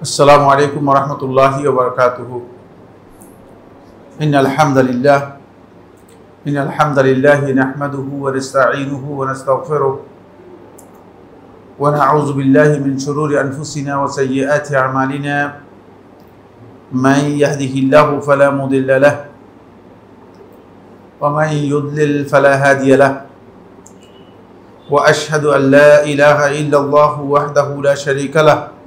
السلام عليكم ورحمة الله وبركاته. إن الحمد لله نحمده ونستعينه ونستغفره ونعوذ بالله من شرور أنفسنا وسيئات أعمالنا. من يهده الله فلا مضل له ومن يضلل فلا هادي له وأشهد أن لا إله إلا الله وحده لا شريك له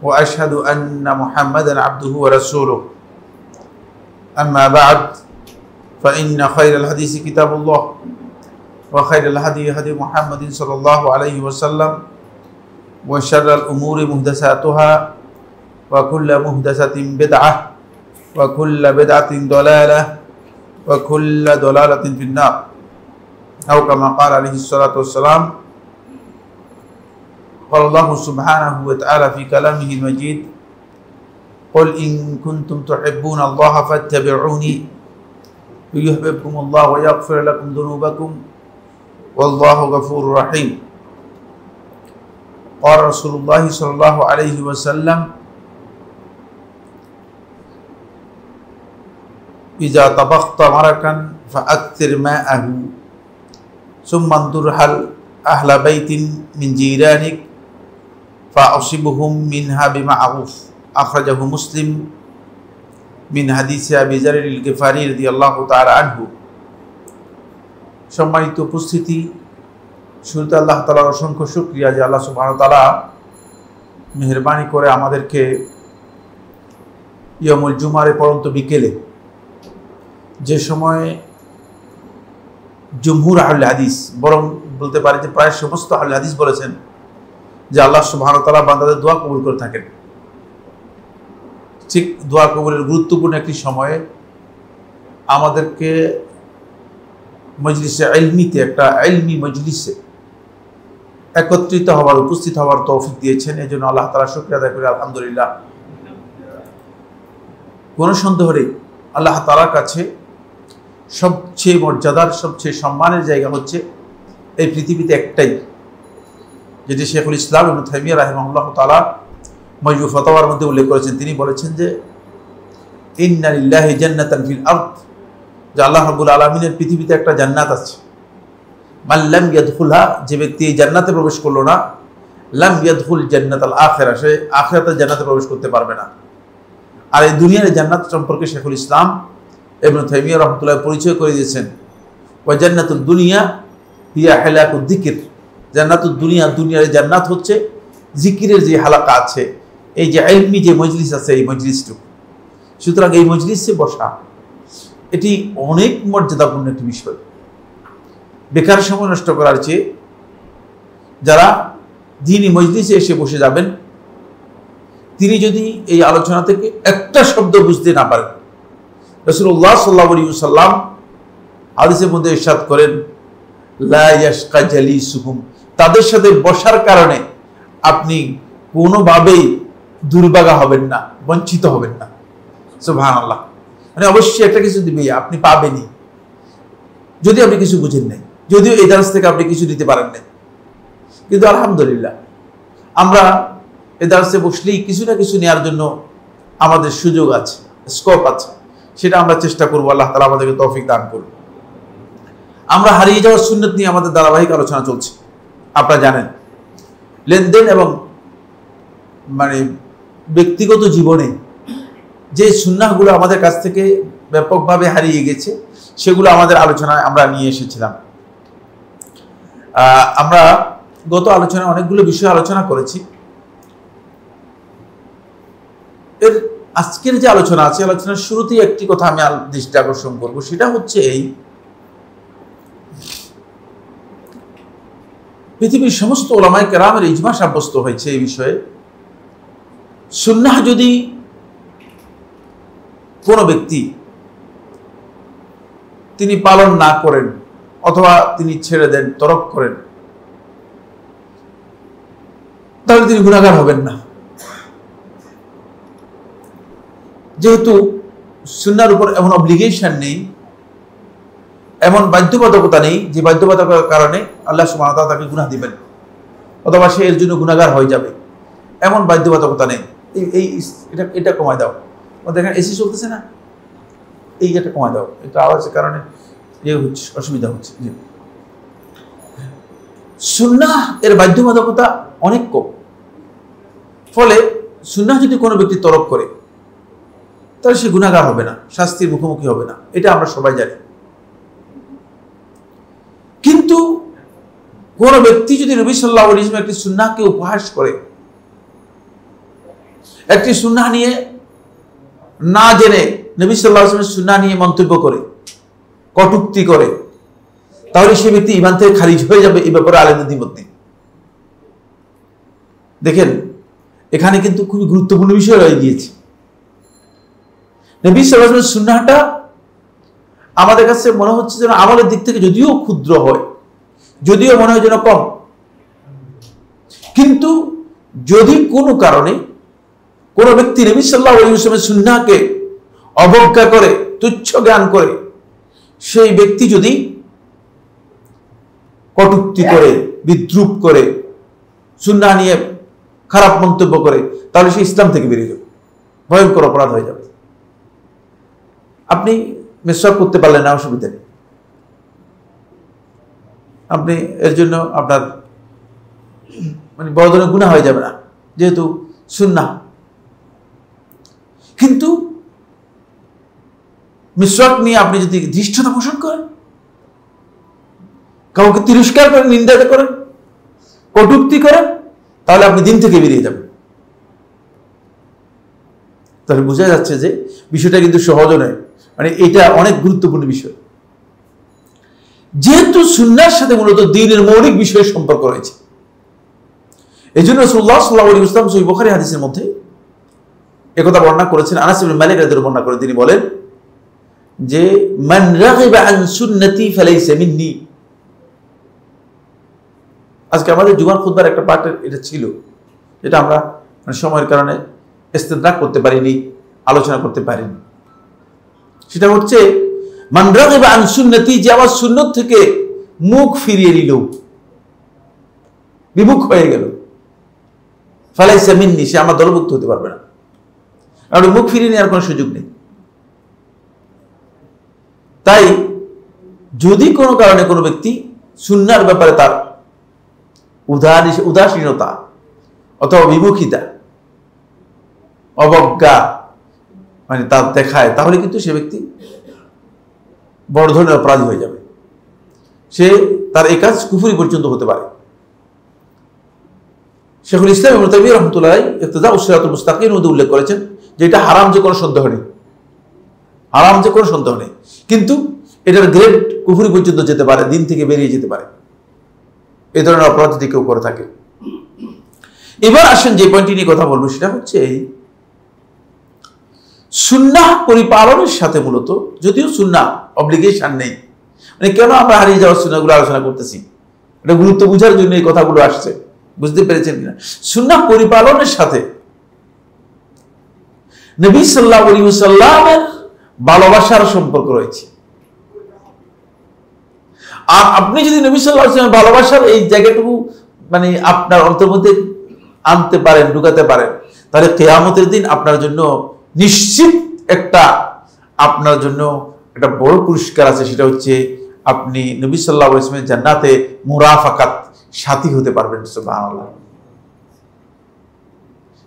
وأشهد أن محمدا عبده ورسوله. أما بعد فإن خير الحديث كتاب الله وخير الهدي هدي محمد صلى الله عليه وسلم وشر الأمور محدثاتها وكل محدثة بدعة وكل بدعة ضلالة وكل ضلالة في النار أو كما قال عليه الصلاة والسلام. قال الله سبحانه وتعالى في كلامه المجيد: قل إن كنتم تحبون الله فاتبعوني يحببكم الله ويغفر لكم ذنوبكم والله غفور رحيم. قال رسول الله صلى الله عليه وسلم: إذا طبخت مرقا فأكثر ماءه ثم انظر هل أهل بيت من جيرانك فأصبهم منها بمعروف. أخرجه مسلم من حديث أبي ذر الغفاري رضي الله تعالى عنه. সম্মানিত উপস্থিতি, শুরুতে আল্লাহ তাআলার অসংখ্য শুকরিয়া যে আল্লাহ সুবহানাহু ওয়া তাআলা মেহেরবানি করে আমাদেরকে ইয়ামুল জুমার পরন্ত বিকেলে, যে সময় জমহুর আহলে হাদিস, বরং বলতে পারি যে প্রায় সমস্ত আহলে হাদিস বলেছেন যে আল্লাহ সুবহানাহু ওয়া তাআলা বান্দাদের দোয়া কবুল করে থাকেন। ঠিক দোয়া কবুলের গুরুত্বপূর্ণ একটি সময়ে আমাদেরকে মজলিসে ইলমিতে, একটা ইলমি মজলিসে একত্রিত হওয়ার, উপস্থিত হওয়ার তৌফিক দিয়েছেন। এই জন্য আল্লাহ তাআলা শুকরিয়া আদায় করি, আলহামদুলিল্লাহ। কোনো সন্দেহ নেই আল্লাহ তাআলার কাছে সবচেয়ে মর্যাদার, সবচেয়ে সম্মানের জায়গা হচ্ছে এই পৃথিবীতে একটাই, যেটি শেখুল ইসলাম ইবনে তাইমিয়া রাহিমাহুল্লাহ তাআলা মাজমু ফাতাওয়ার মধ্যে উল্লেখ করেছেন। তিনি বলেছেন যে ইন্না লিল্লাহি জান্নাতান ফিল আরদ, যে আল্লাহ রাব্বুল আলামিনের পৃথিবীতে একটা জান্নাত আছে। মান লাম ইয়াদখুলহা, যে ব্যক্তি এই জান্নাতে প্রবেশ করলো না, লাম ইয়াদখুল জান্নাতাল আখিরা, সে আখিরাতের জান্নাতে প্রবেশ করতে পারবে না। আর এই দুনিয়ার জান্নাত সম্পর্কে শেখুল ইসলাম ইবনে তাইমিয়া রাহমাতুল্লাহ পরিচয় করে দিয়েছেন, ওয়া জান্নাতুদ দুনিয়া হিয়া হালাকুদ যিকির। জান্নাতুদ দুনিয়া, দুনিয়ার জান্নাত হচ্ছে জিকিরের যে হালাকা আছে, এই যে ইলমি যে মজলিস আছে, এই মজলিসটুকু। সুতরাং এই মজলিসে বসা এটি অনেক মর্যাদাপূর্ণ একটি বিষয়। বেকার সময় নষ্ট করার চেয়ে যারা দ্বীনি মজলিসে এসে বসে যাবেন, তিনি যদি এই আলোচনা থেকে একটা শব্দ বুঝতে না পারেন, রাসূলুল্লাহ সাল্লাল্লাহু আলাইহি ওয়াসাল্লাম হাদিসের মধ্যে ইরশাদ করেন, লা ইয়াশকা জালিসুহুম, তাদের সাথে বসার কারণে আপনি কোনোভাবেই দুর্ভাগা হবেন না, বঞ্চিত হবেন না। সুবহানাল্লাহ। মানে অবশ্যই একটা কিছু দিবে, আপনি পাবেনই, যদি আপনি কিছু বুঝেন নাই, যদিও এই দারাজ থেকে আপনি কিছু দিতে পারেন নাই। কিন্তু আলহামদুলিল্লাহ আমরা এই দারাজে বসলেই কিছু না কিছু নেওয়ার জন্য আমাদের সুযোগ আছে, স্কোপ আছে, সেটা আমরা চেষ্টা করবো। আল্লাহ তাআলা আমাদেরকে তৌফিক দান করুন। আমরা হারিয়ে যাওয়ার সুন্নত নিয়ে আমাদের ধারাবাহিক আলোচনা চলছে। আপনারা জানেন, লেনদেন এবং মানে ব্যক্তিগত জীবনে যে সুন্নাহগুলো আমাদের কাছ থেকে ব্যাপকভাবে হারিয়ে গেছে, সেগুলো আমাদের আলোচনায় আমরা নিয়ে এসেছিলাম। আমরা গত আলোচনায় অনেকগুলো বিষয় আলোচনা করেছি। এর আজকের যে আলোচনা আছে, আলোচনার শুরুতেই একটি কথা আমি দৃষ্টি আকর্ষণ করবো, সেটা হচ্ছে এই পৃথিবীর সমস্ত উলামায়ে কেরামের ইজমা সাব্যস্ত হয়েছে এই বিষয়ে, সুন্নাহ যদি কোনো ব্যক্তি তিনি পালন না করেন অথবা তিনি ছেড়ে দেন, তরক করেন, তাহলে তিনি গুনাহগার হবেন না। যেহেতু সুন্নাহর উপর এমন অব্লিগেশন নেই, এমন বাধ্যবাধকতা নেই যে বাধ্যবাধকতার কারণে আল্লাহ সুবহানাহু ওয়া তাআলা তাকে গুনাহ দিবেন অথবা সে এর জন্য গুনাহগার হয়ে যাবে, এমন বাধ্যবাধকতা নেই, এই এটা কমায় দাও, দেখেন এসি চলতেছে না, এটা কমায় দাও, এটা আওয়াজের কারণে হচ্ছে, অসুবিধা হচ্ছে। জি, সুন্নাহ এর বাধ্যবাধকতা অনেক কম। ফলে সুন্নাহ যদি কোনো ব্যক্তি তরক করে তাহলে সে গুনাহগার হবে না, শাস্তির মুখোমুখি হবে না, এটা আমরা সবাই জানি। কিন্তু কোন ব্যক্তি যদি নবী সাল্লাল্লাহু আলাইহি ওয়াসাল্লাম একটি সুন্নাহকে উপহাস করে, একটি সুন্নাহ নিয়ে না জেনে নবী সাল্লাল্লাহু আলাইহি ওয়াসাল্লামের সুন্নাহ নিয়ে মন্তব্য করে, কটূক্তি করে, তাহলে সে ব্যক্তি ঈমান থেকে খারিজ হয়ে যাবে। এই ব্যাপারে আলেমদের দ্বিমত নেই। দেখেন এখানে কিন্তু খুবই গুরুত্বপূর্ণ বিষয় রয়ে গিয়েছে। নবী সাল্লাল্লাহু আলাইহি ওয়াসাল্লামের সুন্নাহটা আমাদের কাছে মনে হচ্ছে যেন আমলের দিক থেকে যদিও ক্ষুদ্র হয়, যদিও মনে হয় যেন কম, কিন্তু যদি কোনো কারণে কোন ব্যক্তি নবী সাল্লাল্লাহু আলাইহি ওয়াসাল্লামের সুন্নাহকে অবজ্ঞা করে, তুচ্ছ জ্ঞান করে, সেই ব্যক্তি যদি কটূক্তি করে, বিদ্রূপ করে, সুন্নাহ নিয়ে খারাপ মন্তব্য করে, তাহলে সে ইসলাম থেকে বেরিয়ে যাবে, ভয়ঙ্কর অপরাধ হয়ে যাবে। আপনি মিসওয়াক করতে পারলেন না, অসুবিধা নেই, আপনি এর জন্য আপনার মানে বড় ধরনের গুনাহ হয়ে যাবে না, যেহেতু সুন্নাহ। কিন্তু মিসওয়াক নিয়ে আপনি যদি ধৃষ্টতা পোষণ করেন, কাউকে তিরস্কার করেন, নিন্দা করেন, কটূক্তি করেন, তাহলে আপনি দিন থেকে বেরিয়ে যাবেন। তাহলে বোঝা যাচ্ছে যে বিষয়টা কিন্তু সহজ নয়, মানে এটা অনেক গুরুত্বপূর্ণ বিষয়। যেহেতু সুন্নাহর সাথে মূলত দ্বীনের মৌলিক বিষয়ের সম্পর্ক রয়েছে, এই জন্য রাসূলুল্লাহ সাল্লাল্লাহু আলাইহি ওয়াসাল্লাম সহিহ বুখারী হাদিসের মধ্যে একথা বর্ণনা করেছেন। আনাস ইবনে মালিক রাদিয়াল্লাহু বর্ণনা করে তিনি বলেন যে মান রাগিবা আন সুন্নতি ফালাইসা মিন্নি। আজকে আমাদের জুমার খুতবার একটা পার্ট এটা ছিল, যেটা আমরা সময়ের কারণে ইস্তেদরাক করতে পারিনি, আলোচনা করতে পারিনি। সেটা হচ্ছে মান রাগিবা আন সুন্নতি, যে আমার সুন্নত থেকে মুখ ফিরিয়ে নিল, বিমুখ হয়ে গেল, ফালাইসা মিন্নি, সে আমার দলভুক্ত হতে পারবে না। আর মুখ ফিরিয়ে নেওয়ার কোনো সুযোগ নেই। তাই যদি কোনো কারণে কোনো ব্যক্তি সুন্নাহর ব্যাপারে তার উদাসীনতা অথবা বিমুখিতা, অবজ্ঞা মানে তার দেখায়, তাহলে কিন্তু সে ব্যক্তি বড় ধরনের অপরাধী হয়ে যাবে। সে তার এই কাজ কুফরি পর্যন্ত হতে পারে। শেখুল ইসলাম ইবনে তাইমিয়া রাহমাতুল্লাহ আলাইহি ইক্তিদাউস সিরাতুল মুস্তাকিমের মধ্যে উল্লেখ করেছেন যে এটা হারাম, যে কোনো সন্দেহ নেই, হারাম যে কোনো সন্দেহ নেই, কিন্তু এটার গ্রেড কুফরি পর্যন্ত যেতে পারে, দিন থেকে বেরিয়ে যেতে পারে এই ধরনের অপরাধ যদি কেউ করে থাকে। এবার আসেন যে পয়েন্টটি নিয়ে কথা বলবো, সেটা হচ্ছে এই সুন্নাহ পরিপালনের সাথে মূলত, যদিও সুন্নাহ অব্লিগেশন নেই, মানে কেন আমরা হারিয়ে যাওয়ার সুন্নাহগুলো আলোচনা করতেছি, এটা গুরুত্ব বোঝার জন্য এই কথাগুলো আসছে, বুঝতে পেরেছেন কিনা? সুন্নাহ পরিপালনের সাথে নবী সাল্লাল্লাহু আলাইহি ওয়াসাল্লামের ভালোবাসার সম্পর্ক রয়েছে। আর আপনি যদি নবী সাল্লাল্লাহু আলাইহি ওয়াসাল্লামের ভালোবাসার এই জায়গাটুকু মানে আপনার অন্তর মধ্যে আনতে পারেন, ঢুকাতে পারেন, তাহলে কিয়ামতের দিন আপনার জন্য নিশ্চিত আপনার জন্য একটা বড় পুরস্কার আছে। সেটা হচ্ছে আপনি নবী সাল্লাল্লাহু আলাইহি ওয়াসাল্লামের জান্নাতে মুরাফাকাত, সাথী হতে পারবেন। সুবহানাল্লাহ।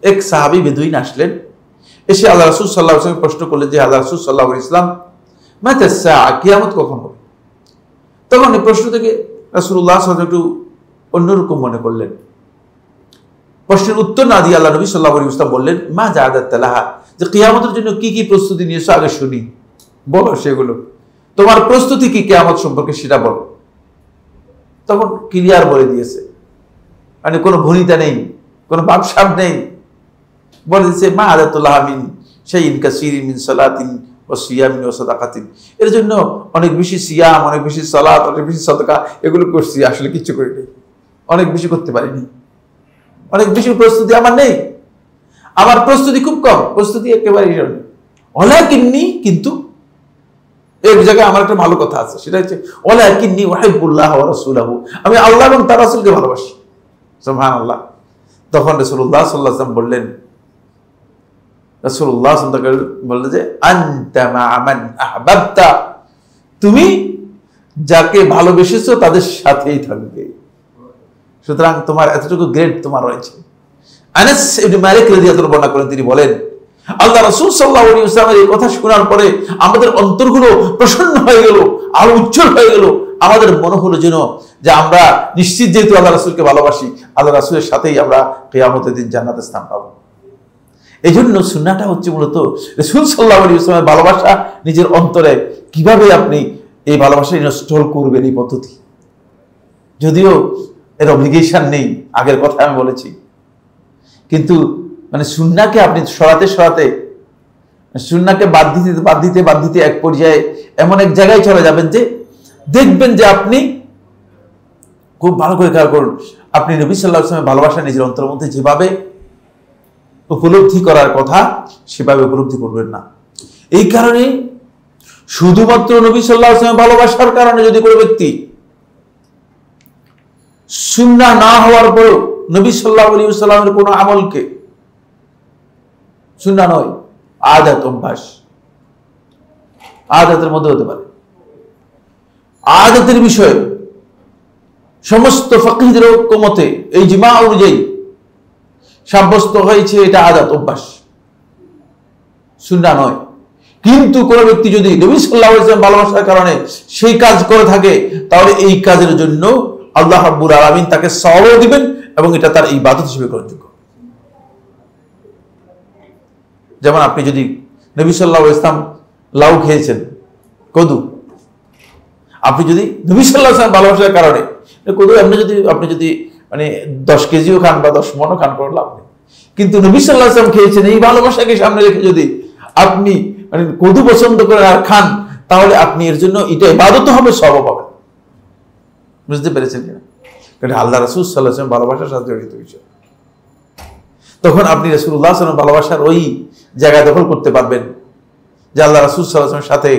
এক সাহাবী বেদুইন আসলেন, এসে আল্লাহ রাসূল সাল্লাল্লাহু আলাইহি ওয়াসাল্লাম প্রশ্ন করলেন যে আল্লাহ রাসূল সাল্লাল্লাহু আলাইহি ওয়াসাল্লাম, মাতা সাআ, কিয়ামত কখন হবে? তখন এই প্রশ্ন থেকে রাসূলুল্লাহ সাল্লাল্লাহু আলাইহি ওয়াসাল্লাম একটু অন্যরকম মনে করলেন। প্রশ্নের উত্তর না দিয়ে আল্লাহ নবী সাল্লাল্লাহু আলাইহি ওয়াসাল্লাম বললেন, মা জাআদাত লাহা, যে কিয়ামতের জন্য কি কি প্রস্তুতি নিয়েছো আগে শুনি, বলো সেগুলো, তোমার প্রস্তুতি কি কিয়ামত সম্পর্কে সেটা বলো। তখন ক্লিয়ার বলে দিয়েছে, মানে কোনো ভনিতা নেই, কোনো ভাবসাব নেই, বলে দিয়েছে মা আদাতুল্লাহ মিন শাইইন কাসীরিন মিন সালাতিন ওয়া সিয়ামিন ওয়া সাদাকাতিন, এর জন্য অনেক বেশি সিয়াম, অনেক বেশি সালাত, অনেক বেশি সাদাকা এগুলো করছি, আসলে কিছু করিনি, অনেক বেশি করতে পারিনি, অনেক বেশি প্রস্তুতি আমার নেই, আমার প্রস্তুতি খুব কম, প্রস্তুতি একেবারেই নেই। ওয়ালাকিন্নী, কিন্তু এক জায়গায় আমার একটা ভালো কথা আছে, সেটা হচ্ছে ওয়ালাকিন্নী উহিব্বুল্লাহ ওয়া রাসূলাহু, আমি আল্লাহ এবং তার রাসূলকে ভালোবাসি। সুবহানাল্লাহ। তখন রাসূলুল্লাহ সাল্লাল্লাহু আলাইহি ওয়াসাল্লাম বললেন, রাসূলুল্লাহ সাল্লাল্লাহু আলাইহি ওয়াসাল্লাম বললেন যে আনতা মা'a মান আহবাবতা, তুমি যাকে ভালোবেসেছো তাদের সাথেই থাকবে। সুতরাং তোমার এতটুকু গ্রেড তোমার রয়েছে। আনাস ইবনে মালিক রাদিয়াল্লাহু আনহু বর্ণনা করেন, তিনি বলেন আল্লাহ রাসূল সাল্লাল্লাহু আলাইহি ওয়াসাল্লামের এই কথা শোনার পরে আমাদের অন্তরগুলো প্রসন্ন হয়ে গেল, আরো উজ্জ্বল হয়ে গেল। আমাদের মনে হলো যেন যে আমরা নিশ্চিত, যেহেতু আল্লাহ রাসূলকে ভালোবাসি, আল্লাহ রাসূলের সাথেই আমরা কিয়ামতের দিন জান্নাতে স্থান পাবো। এই জন্য সুন্নাহটা হচ্ছে মূলত রাসূল সাল্লাল্লাহু আলাইহি ওয়াসাল্লামের ভালোবাসা নিজের অন্তরে কিভাবে আপনি এই ভালোবাসা ইনস্টল করবেন, এই পদ্ধতি। যদিও এর অব্লিগেশন নেই, আগের কথা আমি বলেছি, কিন্তু মানে সুন্নাহকে আপনি সরাতে সুন্নাহকে বাদ দিতে এক পর্যায়ে এমন এক জায়গায় চলে যাবেন যে দেখবেন যে আপনি খুব ভালো করে খেয়াল করুন, আপনি নবী সাল্লাল্লাহু আলাইহি ওয়াসাল্লামের ভালোবাসা নিজের অন্তরের মধ্যে যেভাবে উপলব্ধি করার কথা সেভাবে উপলব্ধি করবেন না। এই কারণে শুধুমাত্র নবী সাল্লাল্লাহু আলাইহি ওয়াসাল্লামের ভালোবাসার কারণে যদি কোনো ব্যক্তি সুন্নাহ না হওয়ার পরেও নবী সাল্লাল্লাহু আলাইহি ওয়াসাল্লামের কোনো আমলকে, সুন্নাহ নয়, আদাত, অভ্যাস, আদাতের মধ্যে হতে পারে, আদাতের বিষয়ে সমস্ত ফাকিহদের ঐক্যমতে এই ইজমা অনুযায়ী সাব্যস্ত হয়েছে এটা আদাত, অভ্যাস, সুন্নাহ নয়। কিন্তু কোন ব্যক্তি যদি নবী সাল্লাল্লাহু আলাইহি ওয়াসাল্লাম ভালোবাসার কারণে সেই কাজ করে থাকে, তাহলে এই কাজের জন্য আল্লাহ রাব্বুল আলামিন তাকে সওয়াব দিবেন এবং এটা তার ইবাদত হিসেবে গ্রহণযোগ্য। যেমন আপনি যদি নবী সাল্লাল্লাহু আলাইহি ওয়াসাল্লাম লাউ খেয়েছেন, কদু, আপনি যদি নবী সাল্লাল্লাহু আলাইহি ওয়াসাল্লাম ভালোবাসার কারণে কদু আপনি যদি মানে 10 কেজিও খান বা 10 মনও খান, করে লাভ নেই। কিন্তু নবী সাল্লাল্লাহু আলাইহি ওয়াসাল্লাম খেয়েছেন, এই ভালোবাসাকে সামনে রেখে যদি আপনি মানে কদু পছন্দ করে আর খান, তাহলে আপনি এর জন্য এটা ইবাদত হবে, সওয়াব পাবেন। বুঝতে পেরেছেন কিনা? কারণ আল্লাহ রাসূল সাল্লাল্লাহু আলাইহি ওয়াসাল্লাম ভালোবাসার সাথে জড়িত বিষয়। তখন আপনি রাসূলুল্লাহ সাল্লাল্লাহু আলাইহি ওয়াসাল্লাম ভালোবাসার ওই জায়গা দখল করতে পারবেন যে আল্লাহ রাসূল সাল্লাল্লাহু আলাইহি ওয়াসাল্লামের সাথে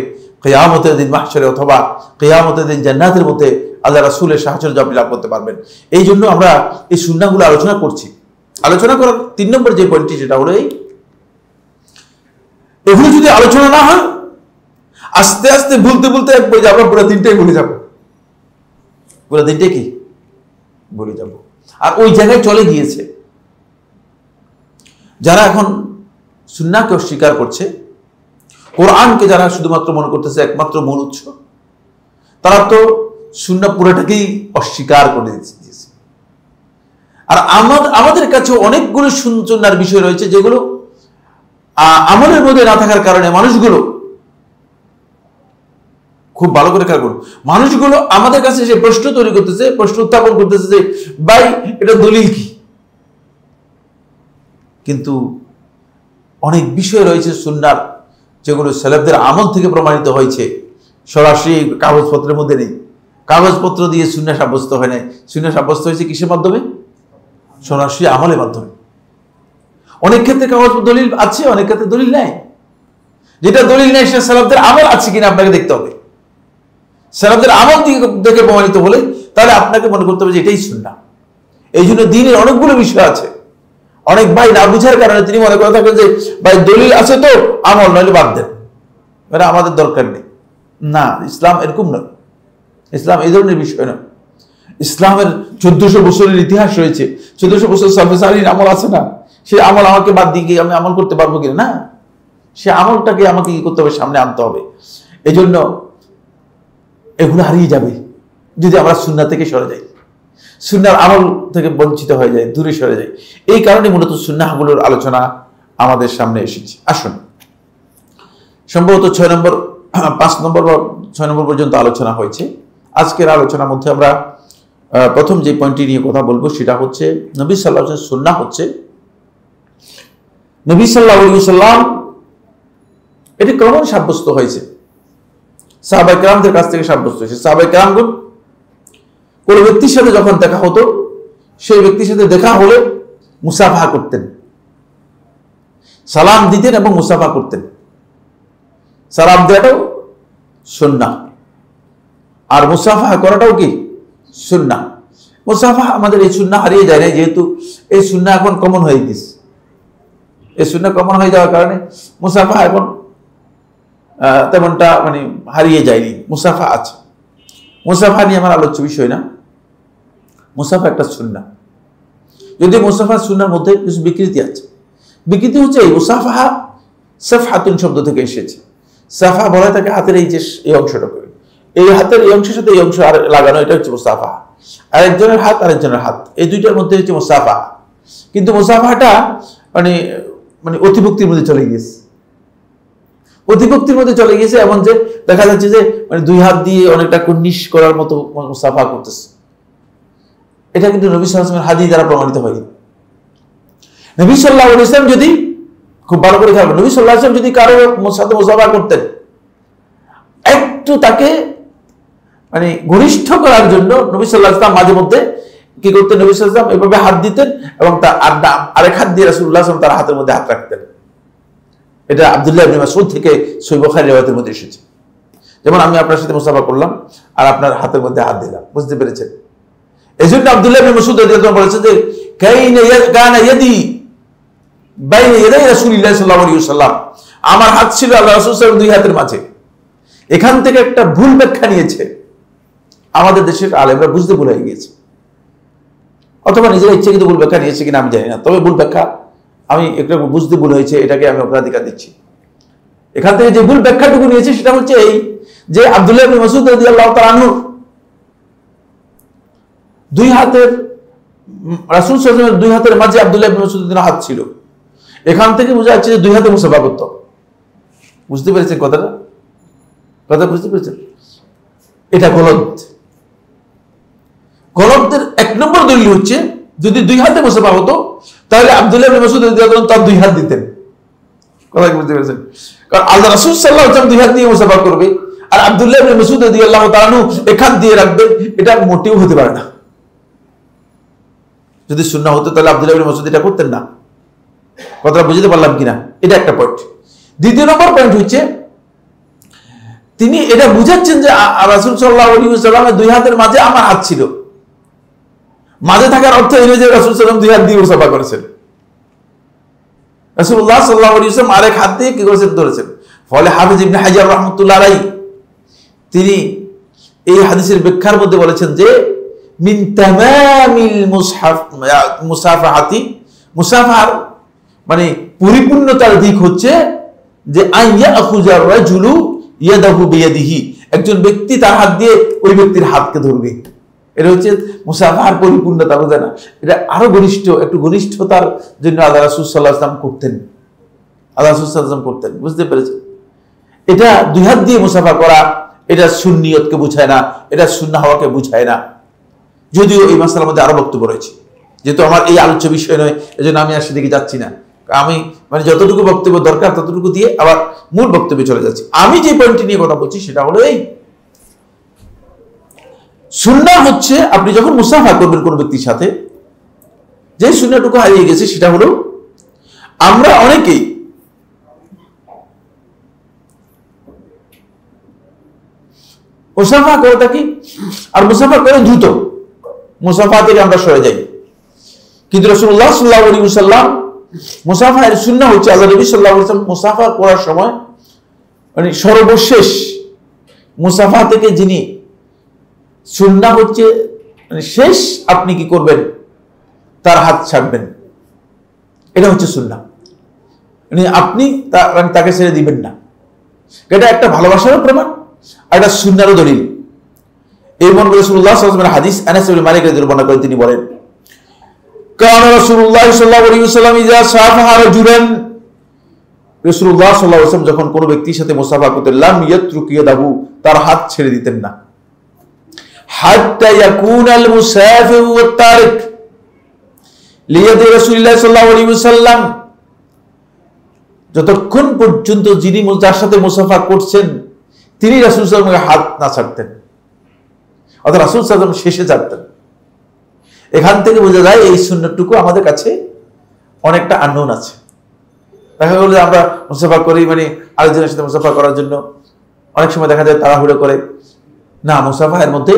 কিয়ামতের দিন মাহশরে অথবা কিয়ামতের দিন জান্নাতের মধ্যে আল্লাহ রাসূলের সাহায্য আপনি লাভ করতে পারবেন। এই জন্য আমরা এই সুন্নাহগুলো আলোচনা করছি। আলোচনা করার 3 নম্বর যে পয়েন্টটি, সেটা হলো এগুলো যদি আলোচনা না হয়, আস্তে আস্তে ভুলতে এক পর্যায়ে আমরা পুরো দিনটাই ভুলে যাব, পুরো দিনটাই কি ভুলে যাব। আর ওই জায়গায় চলে গিয়েছে যারা এখন সুন্নাহকে অস্বীকার করছে, কোরআনকে যারা শুধুমাত্র মনে করতেছে একমাত্র মূল উৎস, তারা তো সুন্নাহ পুরোটাকেই অস্বীকার করে দিয়েছে। আর আমাদের কাছে অনেকগুলো সুন্নাহর বিষয় রয়েছে যেগুলো আমলের মধ্যে না থাকার কারণে মানুষগুলো, খুব ভালো করে খেয়াল করুন, মানুষগুলো আমাদের কাছে যে প্রশ্ন তৈরি করতেছে, প্রশ্ন উত্থাপন করতেছে যে ভাই এটা দলিল কি। কিন্তু অনেক বিষয় রয়েছে সুন্নাহর যেগুলো সালাফদের আমল থেকে প্রমাণিত হয়েছে, সরাসরি কাগজপত্রের মধ্যে নেই। কাগজপত্র দিয়ে সুন্নাহ সাব্যস্ত হয় নাই, সুন্নাহ সাব্যস্ত হয়েছে কিসের মাধ্যমে? সরাসরি আমলের মাধ্যমে। অনেক ক্ষেত্রে কাগজ দলিল আছে, অনেক ক্ষেত্রে দলিল নাই। যেটা দলিল নেই সেটা সালাফদের আমল আছে কিনা আপনাকে দেখতে হবে। সালাফদের আমল দেখে প্রমাণিত হলে তাহলে আপনাকে মনে করতে হবে যে এটাই সুন্নাহ। এই জন্য দ্বীনের অনেকগুলো বিষয় আছে, অনেক ভাই না বুঝার কারণে তিনি মনে করে থাকেন যে ভাই দলিল আছে তো আমল নইলে বাদ দেন, এটা আমাদের দরকার নেই। না, ইসলাম এরকম নয়, ইসলাম এই ধরনের বিষয় নয়। ইসলামের 1400 বছরের ইতিহাস রয়েছে, 1400 বছর সালফে আমল আছে না, সে আমল আমাকে বাদ দিয়ে আমি আমল করতে পারবো কিনা? না, সে আমলটাকে আমাকে কি করতে হবে? সামনে আনতে হবে। এই জন্য এগুলো হারিয়ে যাবে যদি আমরা সুন্নাহ থেকে সরে যাই, সুন্নাহর আমল থেকে বঞ্চিত হয়ে যায়, দূরে সরে যাই। এই কারণে মূলত সুন্নাহগুলোর আলোচনা আমাদের সামনে এসেছে। আসুন, সম্ভবত 5 নম্বর বা 6 নম্বর পর্যন্ত আলোচনা হয়েছে। আজকের আলোচনার মধ্যে আমরা প্রথম যে পয়েন্টটি নিয়ে কথা বলবো সেটা হচ্ছে নবী সাল্লাল্লাহু আলাইহি ওয়াসাল্লাম। সুন্নাহ হচ্ছে নবী সাল্লাল্লাহু আলাইহি ওয়াসাল্লাম, এটি ক্রমশ সাব্যস্ত হয়েছে, সাহাবায়ে কেরামদের কাছ থেকে সাব্যস্ত হয়েছে। সাহাবায়ে কেরামগণ কোন ব্যক্তির সাথে যখন দেখা হতো, সেই ব্যক্তির সাথে দেখা হলে মুসাফাহা করতেন, সালাম দিতেন এবং মুসাফাহা করতেন। সালাম দেওয়াটাও সুন্নাহ আর মুসাফাহা করাটাও কি সুন্নাহ। মুসাফা আমাদের এই সুন্নাহ হারিয়ে যায় না, যেহেতু এই সুন্নাহ এখন কমন হয়ে গেছে। এই সুন্নাহ কমন হয়ে যাওয়ার কারণে মুসাফা এখন তেমনটা মানে হারিয়ে যায়নি, মুসাফা আছে। মুসাফা নিয়ে আমার আলোচ্য বিষয় না, মুসাফা একটা সুন্নাহ। যদি মুসাফা সুন্নাহর মধ্যে কিছু বিকৃতি আছে, বিকৃতি হচ্ছে এই মুসাফা সাফহাতুন শব্দ থেকে এসেছে। সাফা বলা হয় তাকে হাতের এই যে এই অংশটা করে, এই হাতের এই অংশের সাথে এই অংশ আর লাগানো, এটা হচ্ছে মুসাফা। আরেকজনের হাত আরেকজনের হাত, এই দুইটার মধ্যে হচ্ছে মুসাফা। কিন্তু মুসাফাটা মানে মানে অতিভক্তির মধ্যে চলে গিয়েছে, অতিভক্তির মধ্যে চলে গিয়েছে, এমন যে দেখা যাচ্ছে যে মানে দুই হাত দিয়ে অনেকটা কুর্নিশ করার মতো মুসাফা করতেছে। এটা কিন্তু নবী সাল্লাল্লাহু আলাইহি ওয়াসাল্লামের হাদিস দ্বারা প্রমাণিত হয়নি। নবী সাল্লাল্লাহু আলাইহি ওয়াসাল্লাম যদি, খুব ভালো করে খেয়াল, নবী সাল্লাল্লাহু আলাইহি ওয়াসাল্লাম যদি কারো সাথে মুসাফা করতেন, একটু তাকে মানে ঘনিষ্ঠ করার জন্য নবী সাল্লাল্লাহু আলাইহি ওয়াসাল্লাম মাঝে মধ্যে কি করতেন, নবী সাল্লাল্লাহু আলাইহি ওয়াসাল্লাম এভাবে হাত দিতেন এবং তার আরেক হাত দিয়ে রাসূলুল্লাহ সাল্লাল্লাহু আলাইহি ওয়াসাল্লাম তার হাতের মধ্যে হাত রাখতেন। এটা আব্দুল্লাহ ইবনে মাসউদ থেকে সহিহ বুখারী riwayat-এর মধ্যে এসেছে। যেমন আমি আপনার সাথে মুসাফা করলাম আর আপনার হাতের মধ্যে হাত দিলাম, বুঝতে পেরেছেন? এজন্য আব্দুল্লাহ ইবনে মাসউদ রাদিয়াল্লাহু আনহু বলেছেন যে কানা ইয়াদি বাইনা ইয়াদাই রাসূলুল্লাহ সাল্লাল্লাহু আলাইহি ওয়াসাল্লাম, আমার হাত ছিল আল্লাহ রাসূল সাল্লাল্লাহু আলাইহি ওয়াসাল্লাম দুই হাতের মাঝে। এখান থেকে একটা ভুল ব্যাখ্যা নিয়েছে আমাদের দেশের আলেমরা, বুঝতে ভুল হয়ে গিয়েছে, অথবা নিজেরা ইচ্ছাকৃত ভুল ব্যাখ্যা নিয়েছে কিনা আমি জানি না, তবে ভুল ব্যাখ্যা আমি একটু বুঝতে ভুল হয়েছে, এটাকে আমি অগ্রাধিকার দিচ্ছি। এখান থেকে যে ভুল ব্যাখ্যাটুকু নিয়েছে সেটা হচ্ছে এই যে আব্দুল্লাহ ইবনে মাসউদ রাদিয়াল্লাহু তাআলা আনহু দুই হাতের, রাসূল সাল্লাল্লাহু আলাইহি ওয়াসাল্লামের দুই হাতের মাঝে আব্দুল্লাহ ইবনে মাসউদের হাত ছিল। এখান থেকে বোঝা যাচ্ছে যে দুই হাতে মুসাফা করত। বুঝতে পেরেছেন কথাটা? কথা বুঝতে পেরেছেন? এটা গলত। গলতের এক নম্বর দলিল হচ্ছে যদি দুই হাতে মুসাফা হতো তাহলে আব্দুল্লাহ ইবনে মাসউদ রাদিয়াল্লাহু তাআলা তার দুই হাত দিতেন। কথা কি বুঝতে পেরেছেন? কারণ আল্লাহ রাসূল সাল্লাল্লাহু আলাইহি ওয়াসাল্লাম দুই হাত দিয়ে মুসাফা করবে আর আব্দুল্লাহ ইবনে মাসউদ রাদিয়াল্লাহু তাআলা এক হাত দিয়ে রাখবে, এটা মোটেও হতে পারে না। যদি সুন্নাহ হতো তাহলে আব্দুল্লাহ ইবনে মাসউদ এটা করতেন না। কথাটা বুঝতে পারলাম কিনা? এটা একটা পয়েন্ট। দ্বিতীয় নম্বর পয়েন্ট হচ্ছে তিনি এটা বুঝাচ্ছেন যে রাসূল সাল্লাল্লাহু আলাইহি ওয়াসাল্লামের দুই হাতের মাঝে আমার হাত ছিল। মাঝে থাকার অর্থ এই নয় যে রাসূল সাল্লাল্লাহু আলাইহি ওয়াসাল্লাম দুই হাত দিয়ে মুসাফা করেছেন। রাসূলুল্লাহ সাল্লাল্লাহু আলাইহি ওয়াসাল্লাম আরেক হাত দিয়ে কি করেছেন, ধরেছেন। ফলে হাফিজ ইবনে হাজার রাহমাতুল্লাহ আলাইহি তিনি এই হাদিসের ব্যাখ্যার মধ্যে বলেছেন যে মিন তামামিল মুসাফাহাতি, মুসাফার মানে পরিপূর্ণতার দিক হচ্ছে যে আইয়াখুযার রাজুলু ইয়াদাহু বিয়াদিহি, একজন ব্যক্তি তার হাত দিয়ে ওই ব্যক্তির হাতকে ধরবে। এটা হচ্ছে মুসাফার পরিপূর্ণতা, বোঝে না? এটা আরো ঘনিষ্ঠ, একটু ঘনিষ্ঠতার জন্য আল্লাহ রাসূল সাল্লাল্লাহু আলাইহি ওয়াসাল্লাম করতেন, আল্লাহ রাসূল সাল্লাল্লাহু আলাইহি ওয়াসাল্লাম করতেন। বুঝতে পেরেছেন? এটা দুই হাত দিয়ে মুসাফা করা, এটা সুন্নিয়তকে বুঝায় না, এটা সুন্নাহ হওয়াকে বুঝায় না। যদিও এই মাসআলার মধ্যে আরো বক্তব্য রয়েছে, যেহেতু আমার এই আলোচ্য বিষয় নয় এজন্য আমি আর সেদিকে যাচ্ছি না। আমি মানে যতটুকু বক্তব্য দরকার ততটুকু দিয়ে আবার মূল বক্তব্যে চলে যাচ্ছি। আমি যে পয়েন্টটি নিয়ে কথা বলছি সেটা হলো এই, সুন্নাহ হচ্ছে আপনি যখন মুসাফা করবেন কোন ব্যক্তির সাথে, যে সুন্নাহটুকু হারিয়ে গেছে সেটা হলো আমরা অনেকেই মুসাফা করে থাকি আর মুসাফা করে দ্রুত, মুসাফা থেকে আমরা সরে যাই। কিন্তু রাসূলুল্লাহ সাল্লাল্লাহু আলাইহি ওয়াসাল্লাম মুসাফার সুন্নাহ হচ্ছে আল্লাহ নবী সাল্লাল্লাহু আলাইহি ওয়াসাল্লাম মুসাফা করার সময় মানে সর্বশেষ মুসাফা থেকে যিনি সুন্নাহ হচ্ছে মানে শেষ আপনি কি করবেন, তার হাত ছাড়বেন, এটা হচ্ছে সুন্নাহ। মানে আপনি তাকে ছেড়ে দিবেন না, এটা একটা ভালোবাসারও প্রমাণ আর এটা সুন্নাহরও দলিল। এই মন রাসূলুল্লাহ সাল্লাল্লাহু আলাইহি ওয়াসাল্লাম হাদিস আনাস ইবনে মালিক রাদিয়াল্লাহু আনহু বর্ণনা করে তিনি বলেন কানা রাসূলুল্লাহ সাল্লাল্লাহু আলাইহি ওয়াসাল্লাম ইযা সাফাহা রাজুলান, রাসূলুল্লাহ সাল্লাল্লাহু আলাইহি ওয়াসাল্লাম যখন কোনো ব্যক্তির সাথে মুসাফা করতেন লাম ইয়াতরুক ইয়াদাহু, তার হাত ছেড়ে দিতেন না, হাত্তা ইয়াকুনাল মুসাফির ওয়াত তারিক লিয়াদি রাসূলুল্লাহ সাল্লাল্লাহু আলাইহি ওয়াসাল্লাম, যতক্ষণ পর্যন্ত যিনি যার সাথে মুসাফা করছেন তিনি রাসূল সাল্লাল্লাহু আলাইহি ওয়াসাল্লামের হাত না ছাড়তেন, অর্থাৎ রাসূল সাল্লাল্লাহু আলাইহি ওয়াসাল্লাম শেষে ছাড়তেন। এখান থেকে বোঝা যায় এই সুন্নাহটুকু আমাদের কাছে অনেকটা আননোন আছে। দেখা গেল যে আমরা মুসাফা করি মানে আরেকজনের সাথে মুসাফা করার জন্য অনেক সময় দেখা যায় তাড়াহুড়ো করে, না, মুসাফা এর মধ্যে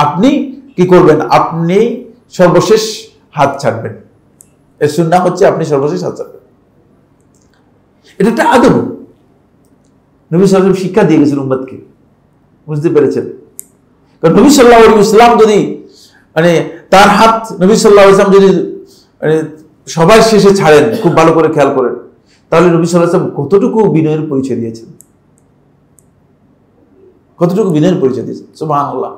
আপনি কি করবেন, আপনি সর্বশেষ হাত ছাড়বেন। এর সুন্নাহ হচ্ছে আপনি সর্বশেষ হাত ছাড়বেন। এটা একটা আদব, নবী সাল্লাল্লাহু আলাইহি ওয়াসাল্লাম শিক্ষা দিয়ে গেছেন উম্মতকে, বুঝতে পেরেছেন? কারণ নবী সাল্লাল্লাহু আলাইহি ওয়াসাল্লাম যদি মানে তার হাত নবী সাল্লাল্লাহু আলাইহি ওয়াসাল্লাম যদি মানে সবার শেষে ছাড়েন, খুব ভালো করে খেয়াল করেন, তাহলে নবী সাল্লাল্লাহু আলাইহি ওয়াসাল্লাম কতটুকু বিনয়ের পরিচয় দিয়েছেন, কতটুকু বিনয়ের পরিচয় দিয়েছেন। সুবহানাল্লাহ।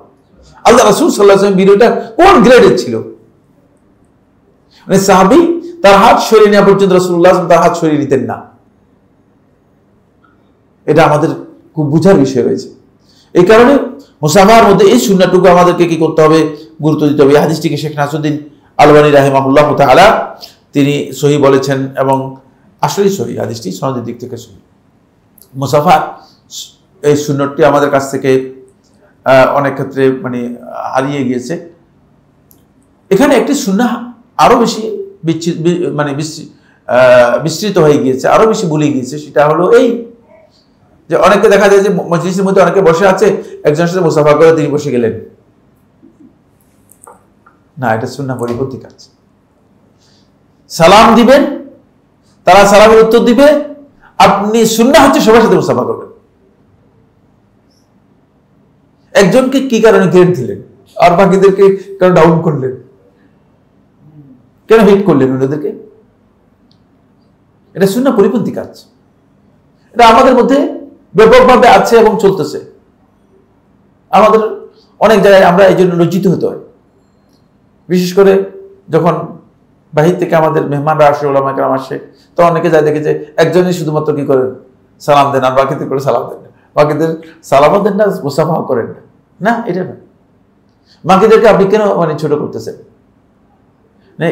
আল্লাহ রাসূল সাল্লাল্লাহু আলাইহি ওয়াসাল্লাম বিনয়টা কোন গ্রেডের ছিল? মানে সাহাবী তার হাত সরিয়ে নেওয়া পর্যন্ত রাসূলুল্লাহ তার হাত সরিয়ে নিতেন না। এটা আমাদের খুব বুঝার বিষয় রয়েছে। এই কারণে মুসাফার মধ্যে এই সুন্নাহটুকু আমাদেরকে কি করতে হবে, গুরুত্ব দিতে হবে। এই হাদিসটিকে শেখ নাসিরউদ্দিন আলবানী রাহিমাহুল্লাহ তাআলা তিনি সহিহ বলেছেন এবং আসলেই সহিহ, হাদিসটি সনদের দিক থেকে সহিহ। মুসাফা এই সুন্নতটি আমাদের কাছ থেকে অনেক ক্ষেত্রে মানে হারিয়ে গিয়েছে। এখানে একটি সুন্নাহ আরো বেশি মানে বিস্তৃত হয়ে গিয়েছে, আরো বেশি ভুলে গিয়েছে। সেটা হলো এই যে অনেকে দেখা যায় যে মজলিসের মধ্যে অনেকে বসে আছে, একজনের সাথে মুসাফা করে তিনি বসে গেলেন। না, এটা সুন্নাহ পরিপন্থী কাজ। সালাম দিবেন, তারা সালামের উত্তর দিবে, আপনি সুন্নাহ হচ্ছে সবার সাথে মুসাফা করবেন। একজনকে কি কারণে গ্রেড দিলেন আর বাকিদেরকে কেন ডাউন করলেন, কেন হিট করলেন ওদেরকে? এটা সুন্নাহ পরিপন্থী কাজ। এটা আমাদের মধ্যে ব্যাপকভাবে আছে এবং চলতেছে। আমাদের অনেক জায়গায় আমরা এই জন্য লজ্জিত হতে হয়, বিশেষ করে যখন বাহির থেকে আমাদের মেহমানরা আসে, ওলামা কেরাম আসে, তো অনেকে যায় দেখে যে একজনই শুধুমাত্র কি করেন, সালাম দেন, আর বাকিদের করে সালাম দেন না, বাকিদের সালামও দেন না, মুসাফাও করেন না। না, এটা না। বাকিদেরকে আপনি কেন মানে ছোট করতেছেন?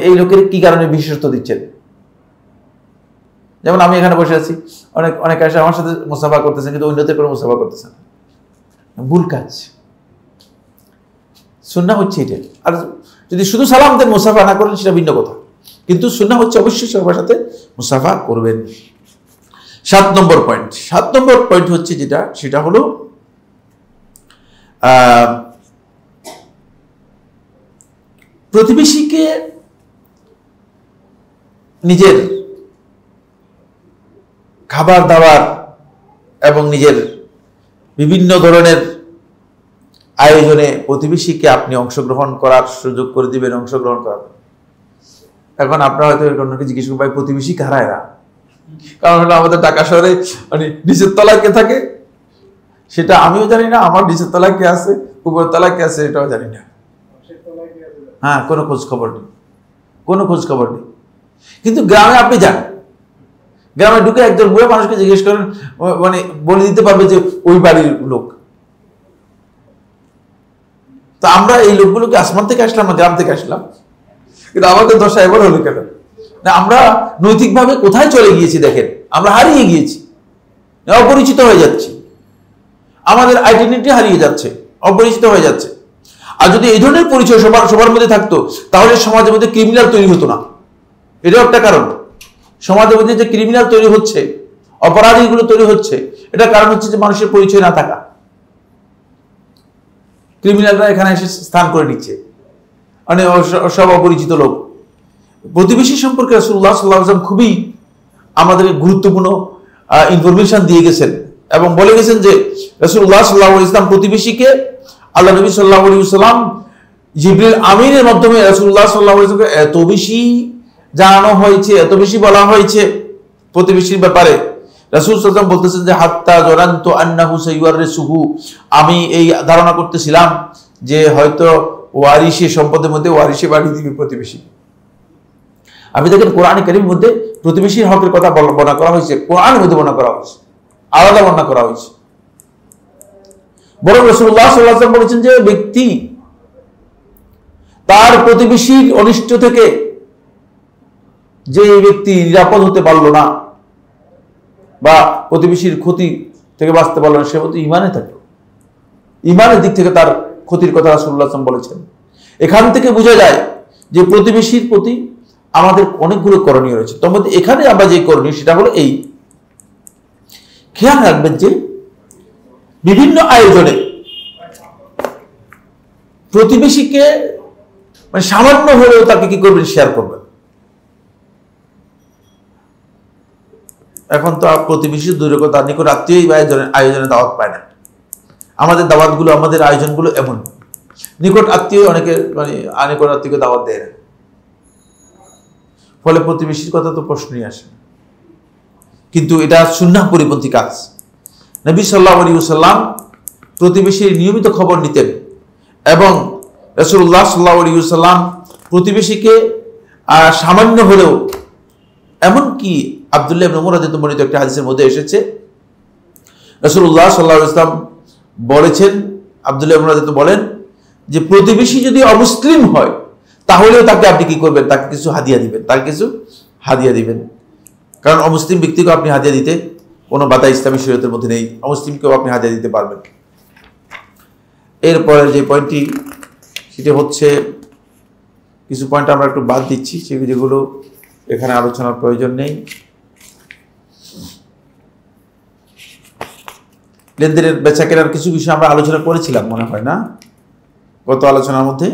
এই লোকের কি কারণে বিশেষত্ব দিচ্ছেন? যেমন আমি এখানে বসে আছি, অনেক আসে আমার সাথে মুসাফা করতেছেন, কিন্তু অন্যদের করে মুসাফা করতেছেন, ভুল কাজ। সুন্নাহ হচ্ছে এটা। আর যদি শুধু সালাম দেন, মুসাফা না করেন, সেটা ভিন্ন কথা, কিন্তু সুন্নাহ হচ্ছে অবশ্যই সবার সাথে মুসাফা করবেন। 7 নম্বর পয়েন্ট হচ্ছে যেটা, সেটা হলো প্রতিবেশীকে নিজের খাবার দাবার এবং নিজের বিভিন্ন ধরনের আয়োজনে প্রতিবেশীকে আপনি অংশগ্রহণ করার সুযোগ করে দিবেন, অংশগ্রহণ করাবেন। এখন আপনারা হয়তো অন্যকে জিজ্ঞেস করবেন, ভাই প্রতিবেশী কারা এরা? কারণ হলো আমাদের ঢাকা শহরে মানে নিচের তলায় কে থাকে সেটা আমিও জানি না, আমার নিচের তলায় কে আছে, উপরের তলায় কে আছে এটাও জানি না। হ্যাঁ, কোনো খোঁজ খবর নেই। কিন্তু গ্রামে আপনি যান, গ্রামে ঢুকে একজন বুড়ো মানুষকে জিজ্ঞেস করেন, মানে বলে দিতে পারবে যে ওই বাড়ির লোক। তো আমরা এই লোকগুলোকে আসমান থেকে আসলাম না গ্রাম থেকে আসলাম? কিন্তু আমাদের দশা এবার হলো কেন? না, আমরা নৈতিকভাবে কোথায় চলে গিয়েছি দেখেন, আমরা হারিয়ে গিয়েছি, অপরিচিত হয়ে যাচ্ছি, আমাদের আইডেন্টিটি হারিয়ে যাচ্ছে, অপরিচিত হয়ে যাচ্ছে। আর যদি এই ধরনের পরিচয় সবার মধ্যে থাকতো, তাহলে সমাজের মধ্যে ক্রিমিনাল তৈরি হতো না। এটাও একটা কারণ। সমাজের মধ্যে যে ক্রিমিনাল তৈরি হচ্ছে, অপরাধীগুলো তৈরি হচ্ছে, এটার কারণ হচ্ছে যে মানুষের পরিচয় না থাকা। ক্রিমিনালরা এখানে এসে স্থান করে নিচ্ছে, মানে সব অপরিচিত লোক। প্রতিবেশী সম্পর্কে রাসূলুল্লাহ সাল্লাল্লাহু আলাইহি ওয়াসাল্লাম খুবই আমাদের গুরুত্বপূর্ণ ইনফরমেশন দিয়ে গেছেন এবং বলে গেছেন যে রাসূলুল্লাহ সাল্লাল্লাহু আলাইহি ওয়াসাল্লাম প্রতিবেশীকে আল্লাহ নবী সাল্লাল্লাহু আলাইহি ওয়াসাল্লাম জিবরিল আমিনের মাধ্যমে রাসূলুল্লাহ সাল্লাল্লাহু আলাইহি ওয়াসাল্লামকে এত বেশি জানানো হয়েছে, এত বেশি বলা হয়েছে প্রতিবেশীর ব্যাপারে। রাসূল সাল্লাল্লাহু আলাইহি ওয়াসাল্লাম বলতেছেন যে হাত্তা যারানতু আন্নাহু সাইয়ুরিসুহু, আমি এই ধারণা করতেছিলাম যে হয়তো ওয়ারিশি সম্পদের মধ্যে ওয়ারিশি বাড়িয়ে দিবে প্রতিবেশী। আপনি দেখেন কোরআনে কারীমের মধ্যে প্রতিবেশীর হকের কথা বর্ণনা করা হয়েছে, কোরআনের মধ্যে বর্ণনা করা হয়েছে, আলাদা বর্ণনা করা হয়েছে। বরং রাসূলুল্লাহ সাল্লাল্লাহু আলাইহি ওয়াসাল্লাম বলেছেন যে ব্যক্তি তার প্রতিবেশীর অনিষ্ট থেকে যে ব্যক্তি নিরাপদ হতে পারলো না বা প্রতিবেশীর ক্ষতি থেকে বাঁচতে পারলো না, সে হয়তো ঈমানে থাকলো, ঈমানের দিক থেকে তার ক্ষতির কথা রাসূলুল্লাহ সাল্লাল্লাহু আলাইহি ওয়াসাল্লাম বলেছেন। এখান থেকে বোঝা যায় যে প্রতিবেশীর প্রতি আমাদের অনেকগুলো করণীয় রয়েছে। তার মধ্যে এখানে আমরা যে করণীয় সেটা হলো এই, খেয়াল রাখবেন যে বিভিন্ন আয়োজনে প্রতিবেশীকে মানে সামান্য হলেও তাকে কি করবেন, শেয়ার করবেন। এখন তো প্রতিবেশী দূরের কথা, নিকট আত্মীয় আয়োজনে দাওয়াত পায় না। আমাদের দাওয়াতগুলো, আমাদের আয়োজনগুলো এমন, নিকট আত্মীয় অনেকে মানে নিকট আত্মীয়কে দাওয়াত দেয় না, ফলে প্রতিবেশীর কথা তো প্রশ্নই আসে। কিন্তু এটা সুন্নাহ পরিপন্থী কাজ। নবী সাল্লাল্লাহু আলাইহি ওয়াসাল্লাম প্রতিবেশীর নিয়মিত খবর নিতেন এবং রাসূলুল্লাহ সাল্লাল্লাহু আলাইহি ওয়াসাল্লাম প্রতিবেশীকে সামান্য হলেও, এমনকি আব্দুল্লাহ ইবনে উমর রাদিয়াল্লাহু আনহু একটা হাদিসের মধ্যে এসেছে, রাসূলুল্লাহ সাল্লাল্লাহু আলাইহি ওয়াসাল্লাম বলেছেন, আব্দুল্লাহ ইবনে উমর রাদিয়াল্লাহু বলেন যে প্রতিবেশী যদি অমুসলিম হয় তাহলেও তাকে আপনি কি করবেন, তাকে কিছু হাদিয়া দিবেন, তাকে কিছু হাদিয়া দিবেন। কারণ অমুসলিম ব্যক্তিকে আপনি হাদিয়া দিতে কোনো বাধা ইসলামী শরীয়তের মধ্যে নেই, অমুসলিমকেও আপনি হাদিয়া দিতে পারবেন। এরপরে যে পয়েন্টটি, সেটা হচ্ছে কিছু পয়েন্ট আমরা একটু বাদ দিচ্ছি, যেগুলো এখানে আলোচনার প্রয়োজন নেই। লেনদেনের বেচা কেনার কিছু বিষয় আমরা আলোচনা করেছিলাম মনে হয় না গত আলোচনার মধ্যে।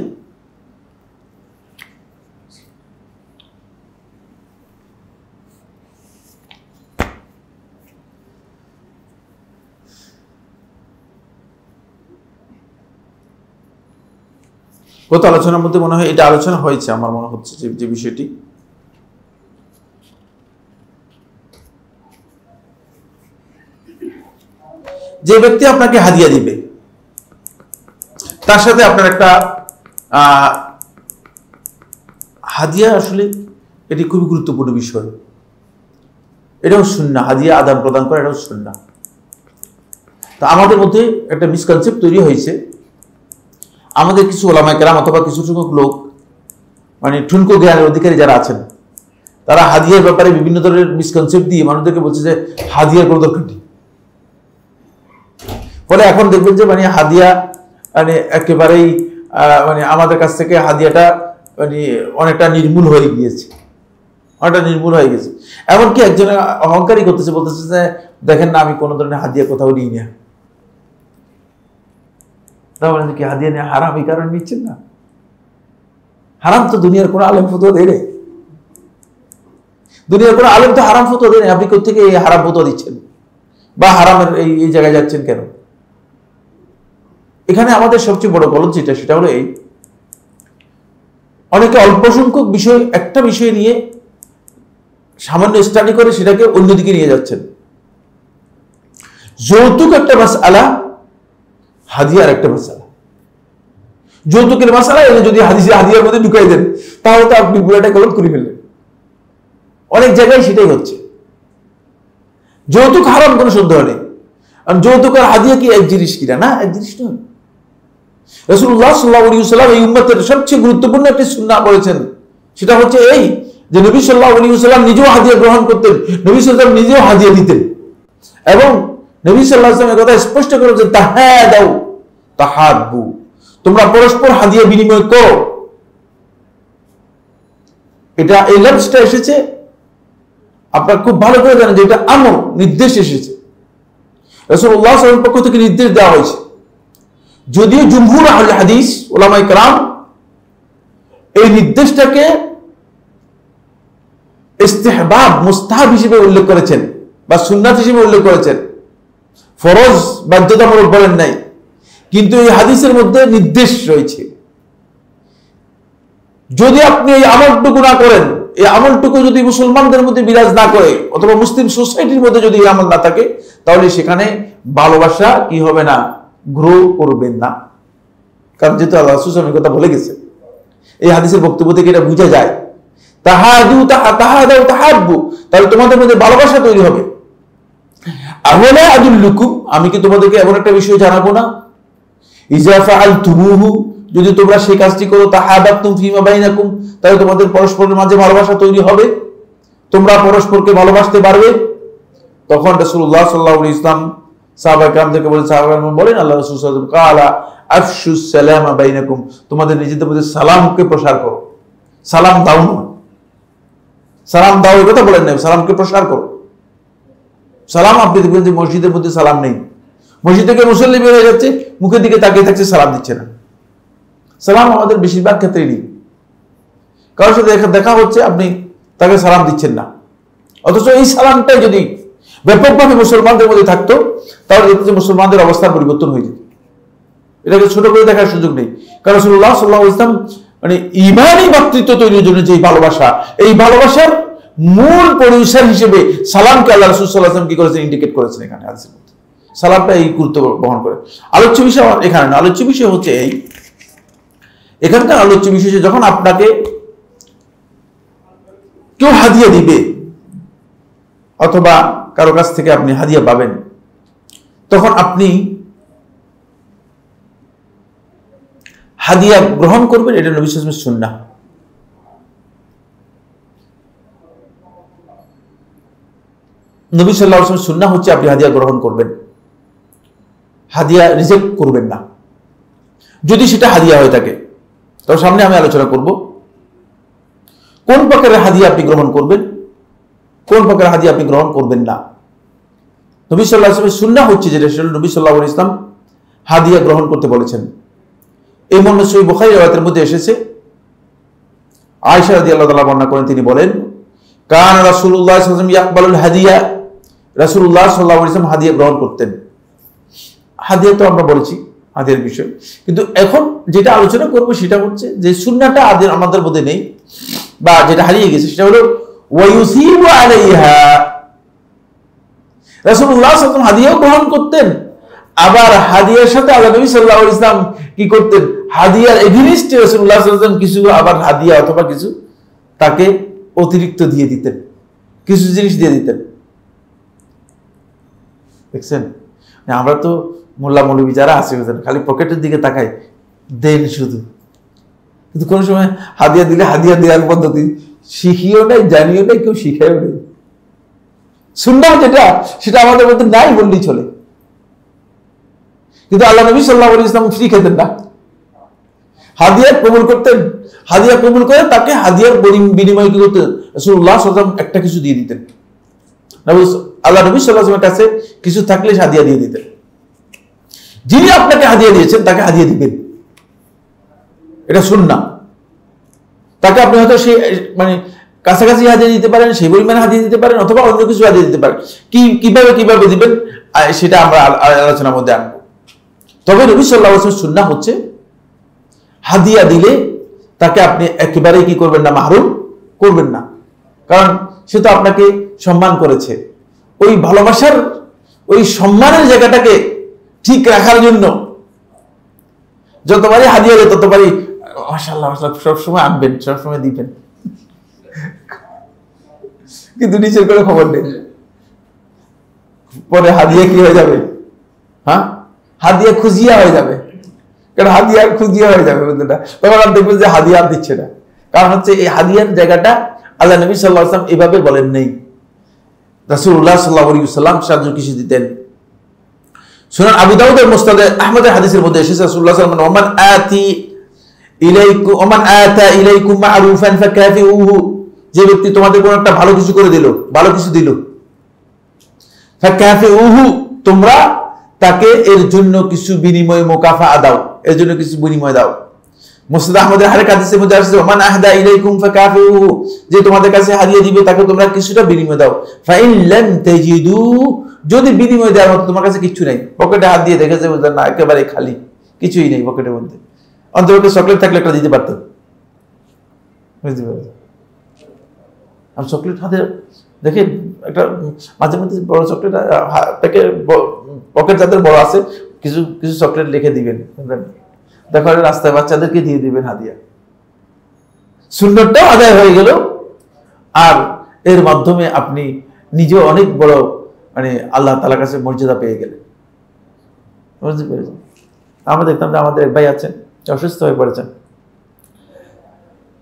গত আলোচনার মধ্যে মনে হয় এটা আলোচনা হয়েছে, আমার মনে হচ্ছে যে বিষয়টি, যে ব্যক্তি আপনাকে হাদিয়া দিবে তার সাথে আপনার একটা হাদিয়া, আসলে এটি খুবই গুরুত্বপূর্ণ বিষয়। এটাও সুন্নাহ, হাদিয়া আদান প্রদান করা, এটাও সুন্নাহ। তা আমাদের মধ্যে একটা মিসকনসেপ্ট তৈরি হয়েছে, আমাদের কিছু ওলামায়ে কেরাম অথবা কিছু সংখ্যক লোক, মানে ঠুনকো জ্ঞানের অধিকারী যারা আছেন, তারা হাদিয়ার ব্যাপারে বিভিন্ন ধরনের মিসকনসেপ্ট দিয়ে মানুষদেরকে বলছে যে হাদিয়ার কোনো দরকার নেই। ফলে এখন দেখবেন যে মানে হাদিয়া মানে একেবারেই মানে আমাদের কাছ থেকে হাদিয়াটা মানে অনেকটা নির্মূল হয়ে গিয়েছে, অনেকটা নির্মূল হয়ে গেছে। এমনকি একজন অহংকারী করতেছে, বলতেছে যে দেখেন না, আমি কোনো ধরনের হাদিয়া কোথাও নিই না। তাহলে কি হাদিয়া নিয়ে হারাম এই কারণে নিচ্ছেন না? হারাম তো দুনিয়ার কোনো আলেম ফতোয়া দেয় না, দুনিয়ার কোনো আলেম তো হারাম ফতোয়া দেয় না। আপনি কোথেকে এই হারাম ফতোয়া দিচ্ছেন বা হারামের এই জায়গায় যাচ্ছেন কেন? এখানে আমাদের সবচেয়ে বড় গলদ যেটা, সেটা হলো এই, অনেকে অল্প সংখ্যক বিষয়, একটা বিষয় নিয়ে সামান্য স্টাডি করে সেটাকে অন্যদিকে নিয়ে যাচ্ছেন। যৌতুক একটা মাসআলা, হাদিয়ার একটা মাসআলা। যৌতুকের মাসআলা এনে যদি হাদিয়ার মধ্যে ঢুকাই দেন তাহলে তো আপনি পুরোটা গলদ করে ফেললেন। অনেক জায়গায় সেটাই হচ্ছে। যৌতুক হারাম কোনো সন্দেহ নেই, কারণ যৌতুক আর হাদিয়া কি এক জিনিস কিনা? না, এক জিনিস নয়। রাসূলুল্লাহ সাল্লাল্লাহু আলাইহি ওয়াসাল্লাম এই উম্মতের সবচেয়ে গুরুত্বপূর্ণ একটি সুন্নাহ করেছেন, সেটা হচ্ছে এই যে নবী সাল্লাল্লাহু আলাইহি ওয়াসাল্লাম নিজেও হাদিয়া গ্রহণ করতেন, নবী সাল্লাল্লাহু আলাইহি ওয়াসাল্লাম নিজেও হাদিয়া দিতেন, এবং নবী সাল্লাল্লাহু আলাইহি ওয়াসাল্লাম এই কথা স্পষ্ট করেছেন, তাহাদাউ তাহাব্বু, তোমরা পরস্পর হাদিয়া বিনিময় করো। এটা এই লফজটা এসেছে, আপনারা খুব ভালো করে জানেন যে এটা আমর, নির্দেশ এসেছে, রাসূলুল্লাহ সাল্লাল্লাহু আলাইহি ওয়াসাল্লামের পক্ষ থেকে নির্দেশ দেওয়া হয়েছে। যদিও জুমহুর আহলে হাদিস ওলামায়ে কেরাম এই নির্দেশটাকে ইস্তিহবাব, মুস্তাহাব হিসেবে উল্লেখ করেছেন বা সুন্নাত হিসেবে উল্লেখ করেছেন, ফরজ বাধ্যতামূলক বলেন নাই। কিন্তু এই হাদিসের মধ্যে নির্দেশ রয়েছে, যদি আপনি এই আমলটুকু না করেন, এই আমলটুকু যদি মুসলমানদের মধ্যে বিরাজ না করে অথবা মুসলিম সোসাইটির মধ্যে যদি এই আমল না থাকে, তাহলে সেখানে ভালোবাসা কি হবে না, গ্রো করবেন না। কারণ যেহেতু আল্লাহ রাসূল সাল্লাল্লাহু আলাইহি ওয়াসাল্লাম কথা বলে গেছে, এই হাদিসের বক্তব্য থেকে এটা বোঝা যায়, তাহাদু তাহাদাউ তাহাব্বু, তাহলে তোমাদের মধ্যে ভালোবাসা তৈরি হবে। আওয়ালা আদুল্লুকুম, আমি কি তোমাদেরকে এমন একটা বিষয় জানাবো না, ইজা ফাআলতুমুহু, যদি তোমরা সেই কাজটি করো, তাহাবাবতুম ফীমা বাইনাকুম, তাহলে তোমাদের পরস্পরের মাঝে ভালোবাসা তৈরি হবে, তোমরা পরস্পরকে ভালোবাসতে পারবে। তখন রাসূলুল্লাহ সাল্লাল্লাহু আলাইহি ওয়াসাল্লাম সাহাবায়ে কেরামদেরকে বলেন, সাহাবায়ে কেরাম বলেন, আল্লাহ রাসূল সাল্লাল্লাহু আলাইহি ওয়াসাল্লাম কালা আফশুস সালামা বাইনাকুম, তোমাদের নিজেদের মধ্যে সালামকে প্রসার করো। সালাম দাও না, সালাম দাও এই কথা বলেন না, সালামকে প্রসার করো। সালাম আপনি দেখবেন যে মসজিদের মধ্যে সালাম নেই, মসজিদ থেকে মুসল্লি বের হয়ে যাচ্ছে, মুখের দিকে তাকিয়ে থাকছে, সালাম দিচ্ছে না। সালাম আমাদের বেশিরভাগ ক্ষেত্রে নেই। কারোর সাথে দেখা হচ্ছে, আপনি তাকে সালাম দিচ্ছেন না, অথচ এই সালামটাই যদি ব্যাপকভাবে মুসলমানদের মধ্যে থাকতো তাহলে দেখতে মুসলমানদের অবস্থার পরিবর্তন হয়ে যেত। এটাকে ছোট করে দেখার সুযোগ নেই। কারণ রাসূলুল্লাহ সাল্লাল্লাহু আলাইহি ওয়াসাল্লাম মানে ঈমানী ভ্রাতৃত্ব তৈরির জন্য যে ভালোবাসা, এই ভালোবাসার মূল পরিসর হিসেবে সালামকে আল্লাহ রাসূল সাল্লাল্লাহু আলাইহি ওয়াসাল্লাম কি করেছেন, ইন্ডিকেট করেছেন এখানে হাদিসের মধ্যে। সালামটা এই গুরুত্ব বহন করে। আলোচ্য বিষয় এখানে না, আলোচ্য বিষয় হচ্ছে এই, এখানকার আলোচ্য বিষয় যখন আপনাকে কেউ হাদিয়া দিবে অথবা কারো কাছ থেকে আপনি হাদিয়া পাবেন, তখন আপনি হাদিয়া গ্রহণ করবেন, এটা নবী সাল্লাল্লাহু আলাইহি ওয়াসাল্লামের সুন্নাহ। নবী সাল্লাল্লাহু আলাইহি ওয়াসাল্লামের সুন্নাহ হচ্ছে আপনি হাদিয়া গ্রহণ করবেন, হাদিয়া রিজেক্ট করবেন না। যদি সেটা হাদিয়া হয়ে থাকে, তবে সামনে আমি আলোচনা করব কোন প্রকারের হাদিয়া আপনি গ্রহণ করবেন, কোন প্রকারের হাদিয়া আপনি গ্রহণ করবেন না। নবী সাল্লাল্লাহু আলাইহি ওয়াসাল্লামের সুন্নাহ হচ্ছে যেটা, সেটা নবী সাল্লাল্লাহু আলাইহি ওয়াসাল্লাম হাদিয়া গ্রহণ করতে বলেছেন। এই মর্মে সহিহ বুখারী riwayat-এর মধ্যে এসেছে, আয়েশা রাদিয়াল্লাহু তাআলা বর্ণনা করেন, তিনি বলেন, কান রাসূলুল্লাহ সাল্লাল্লাহু আলাইহি ওয়াসাল্লাম ইয়াকবালুল হাদিয়া, রাসূলুল্লাহ সাল্লাল্লাহু আলাইহি ওয়াসাল্লাম হাদিয়া গ্রহণ করতেন। হাদিয়া তো আমরা বলেছি হাদিয়ার বিষয়, কিন্তু এখন যেটা আলোচনা করব সেটা হচ্ছে যে সুন্নাহটা আমাদের মধ্যে নেই বা যেটা হারিয়ে গেছে, সেটা হলো ওয়ায়ুসিবু আলাইহা। রাসূলুল্লাহ সাল্লাল্লাহু আলাইহি ওয়াসাল্লাম হাদিয়াও গ্রহণ করতেন, আবার হাদিয়ার সাথে আল্লাহ নবী সাল্লাল্লাহু আলাইহি ওয়াসাল্লাম কি করতেন, হাদিয়ার এগেইনস্টে রাসূলুল্লাহ সাল্লাল্লাহু আলাইহি ওয়াসাল্লাম কিছু আবার হাদিয়া অথবা কিছু তাকে অতিরিক্ত দিয়ে দিতেন, কিছু জিনিস দিয়ে দিতেন। দেখছেন, আমরা তো মোল্লা মৌলবী যারা আছে খালি পকেটের দিকে তাকাই, দেন শুধু, কিন্তু কোন সময় হাদিয়া দিলে হাদিয়া দেওয়ার পদ্ধতি শিখিও নাই, জানিও নাই, কেউ শিখাইও নেই। সুন্নাহ যেটা, সেটা আমাদের মধ্যে নাই বললেই চলে। কিন্তু আল্লাহ নবী সাল্লাল্লাহু আলাইহি ওয়াসাল্লাম ফ্রি খেতেন না, হাদিয়া কবুল করতেন, হাদিয়া কবুল করে তাকে হাদিয়ার বিনিময়ে কি করতেন, রাসূলুল্লাহ সাল্লাল্লাহু আলাইহি ওয়াসাল্লাম একটা কিছু দিয়ে দিতেন। আল্লাহ নবী সাল্লাল্লাহু আলাইহি ওয়াসাল্লামের কাছে কিছু থাকলে হাদিয়া দিয়ে দিতেন। যিনি আপনাকে হাদিয়া দিয়েছেন তাকে হাদিয়া দিবেন, এটা সুন্নাহ। তাকে আপনি হয়তো সেই মানে কাছাকাছি হাদিয়া দিতে পারেন, সেই পরিমাণে হাদিয়া দিতে পারেন, অথবা অন্য কিছু হাদিয়া দিতে পারেন। কিভাবে দিবেন সেটা আমরা আলোচনার মধ্যে আনবো। তবে নবী সাল্লাল্লাহু আলাইহি ওয়াসাল্লাম সুন্নাহ হচ্ছে হাদিয়া দিলে তাকে আপনি একেবারেই কি করবেন না, মাহরুম করবেন না। কারণ সে তো আপনাকে সম্মান করেছে, ওই ভালোবাসার ওই সম্মানের জায়গাটাকে ঠিক রাখার জন্য যতবারই হাদিয়া দেয় ততবারই মাশাআল্লাহ মাশাআল্লাহ সবসময় আনবেন, সবসময় দিবেন, কিন্তু নিচের করে খবর নেই। পরে হাদিয়া কি হয়ে যাবে, হ্যাঁ, হাদিয়া খুজিয়া হয়ে যাবে। কারণ হাদিয়া খুজিয়া হয়ে যাবে বন্ধুটা, তখন আর দেখবেন যে হাদিয়া দিচ্ছে না। কারণ হচ্ছে এই হাদিয়ার জায়গাটা আল্লাহ নবী সাল্লাল্লাহু আলাইহি ওয়াসাল্লাম এভাবে বলেন নেই। রাসূলুল্লাহ সাল্লাল্লাহু আলাইহি ওয়াসাল্লাম সাহায্য কিছু দিতেন। সুনান আবু দাউদের মুসনাদে আহমদের হাদিসের মধ্যে এসেছে, রাসূলুল্লাহ সাল্লাল্লাহু আলাইহি ওয়াসাল্লাম ওমান আতা ইলাইকুম মা'রুফান ফাকাফিউহু, যে ব্যক্তি তোমাদের কোনো একটা ভালো কিছু করে দিল, ভালো কিছু দিল, ফাকাফিউহু, তোমরা তাকে এর জন্য কিছু বিনিময় মুকাফা দাও, এর জন্য কিছু বিনিময় দাও। মুসনাদ আহমদের আরেক হাদিসের মধ্যে আসছে, ওমান আহদা ইলাইকুম ফাকাফিউহু, যে তোমাদের কাছে হাদিয়া দিবে তাকে তোমরা কিছুটা বিনিময় দাও। ফাইন লাম তাজিদু, যদি বিনিময় দেওয়ার মতো তোমার কাছে কিছু নাই, পকেটে হাত দিয়ে দেখেছে বুঝলেন না, একেবারে খালি, কিছুই নেই পকেটের মধ্যে, অন্তত চকলেট থাকলে একটা দিতে পারতেন, বুঝতে পারছেন? আর চকলেট হাতে দেখে একটা মাঝে মধ্যে বড় চকলেট পকেট যাদের বড় আছে কিছু কিছু চকলেট লিখে দিবেন, দেখো রাস্তায় বাচ্চাদেরকে দিয়ে দিবেন হাদিয়া। সুন্নতটাও আদায় হয়ে গেল, আর এর মাধ্যমে আপনি নিজেও অনেক বড় মানে আল্লাহ তাআলার কাছে মর্যাদা পেয়ে গেলেন, বুঝতে পেরেছেন? আমরা দেখতাম যে আমাদের এক ভাই আছেন, অসুস্থ হয়ে পড়েছেন।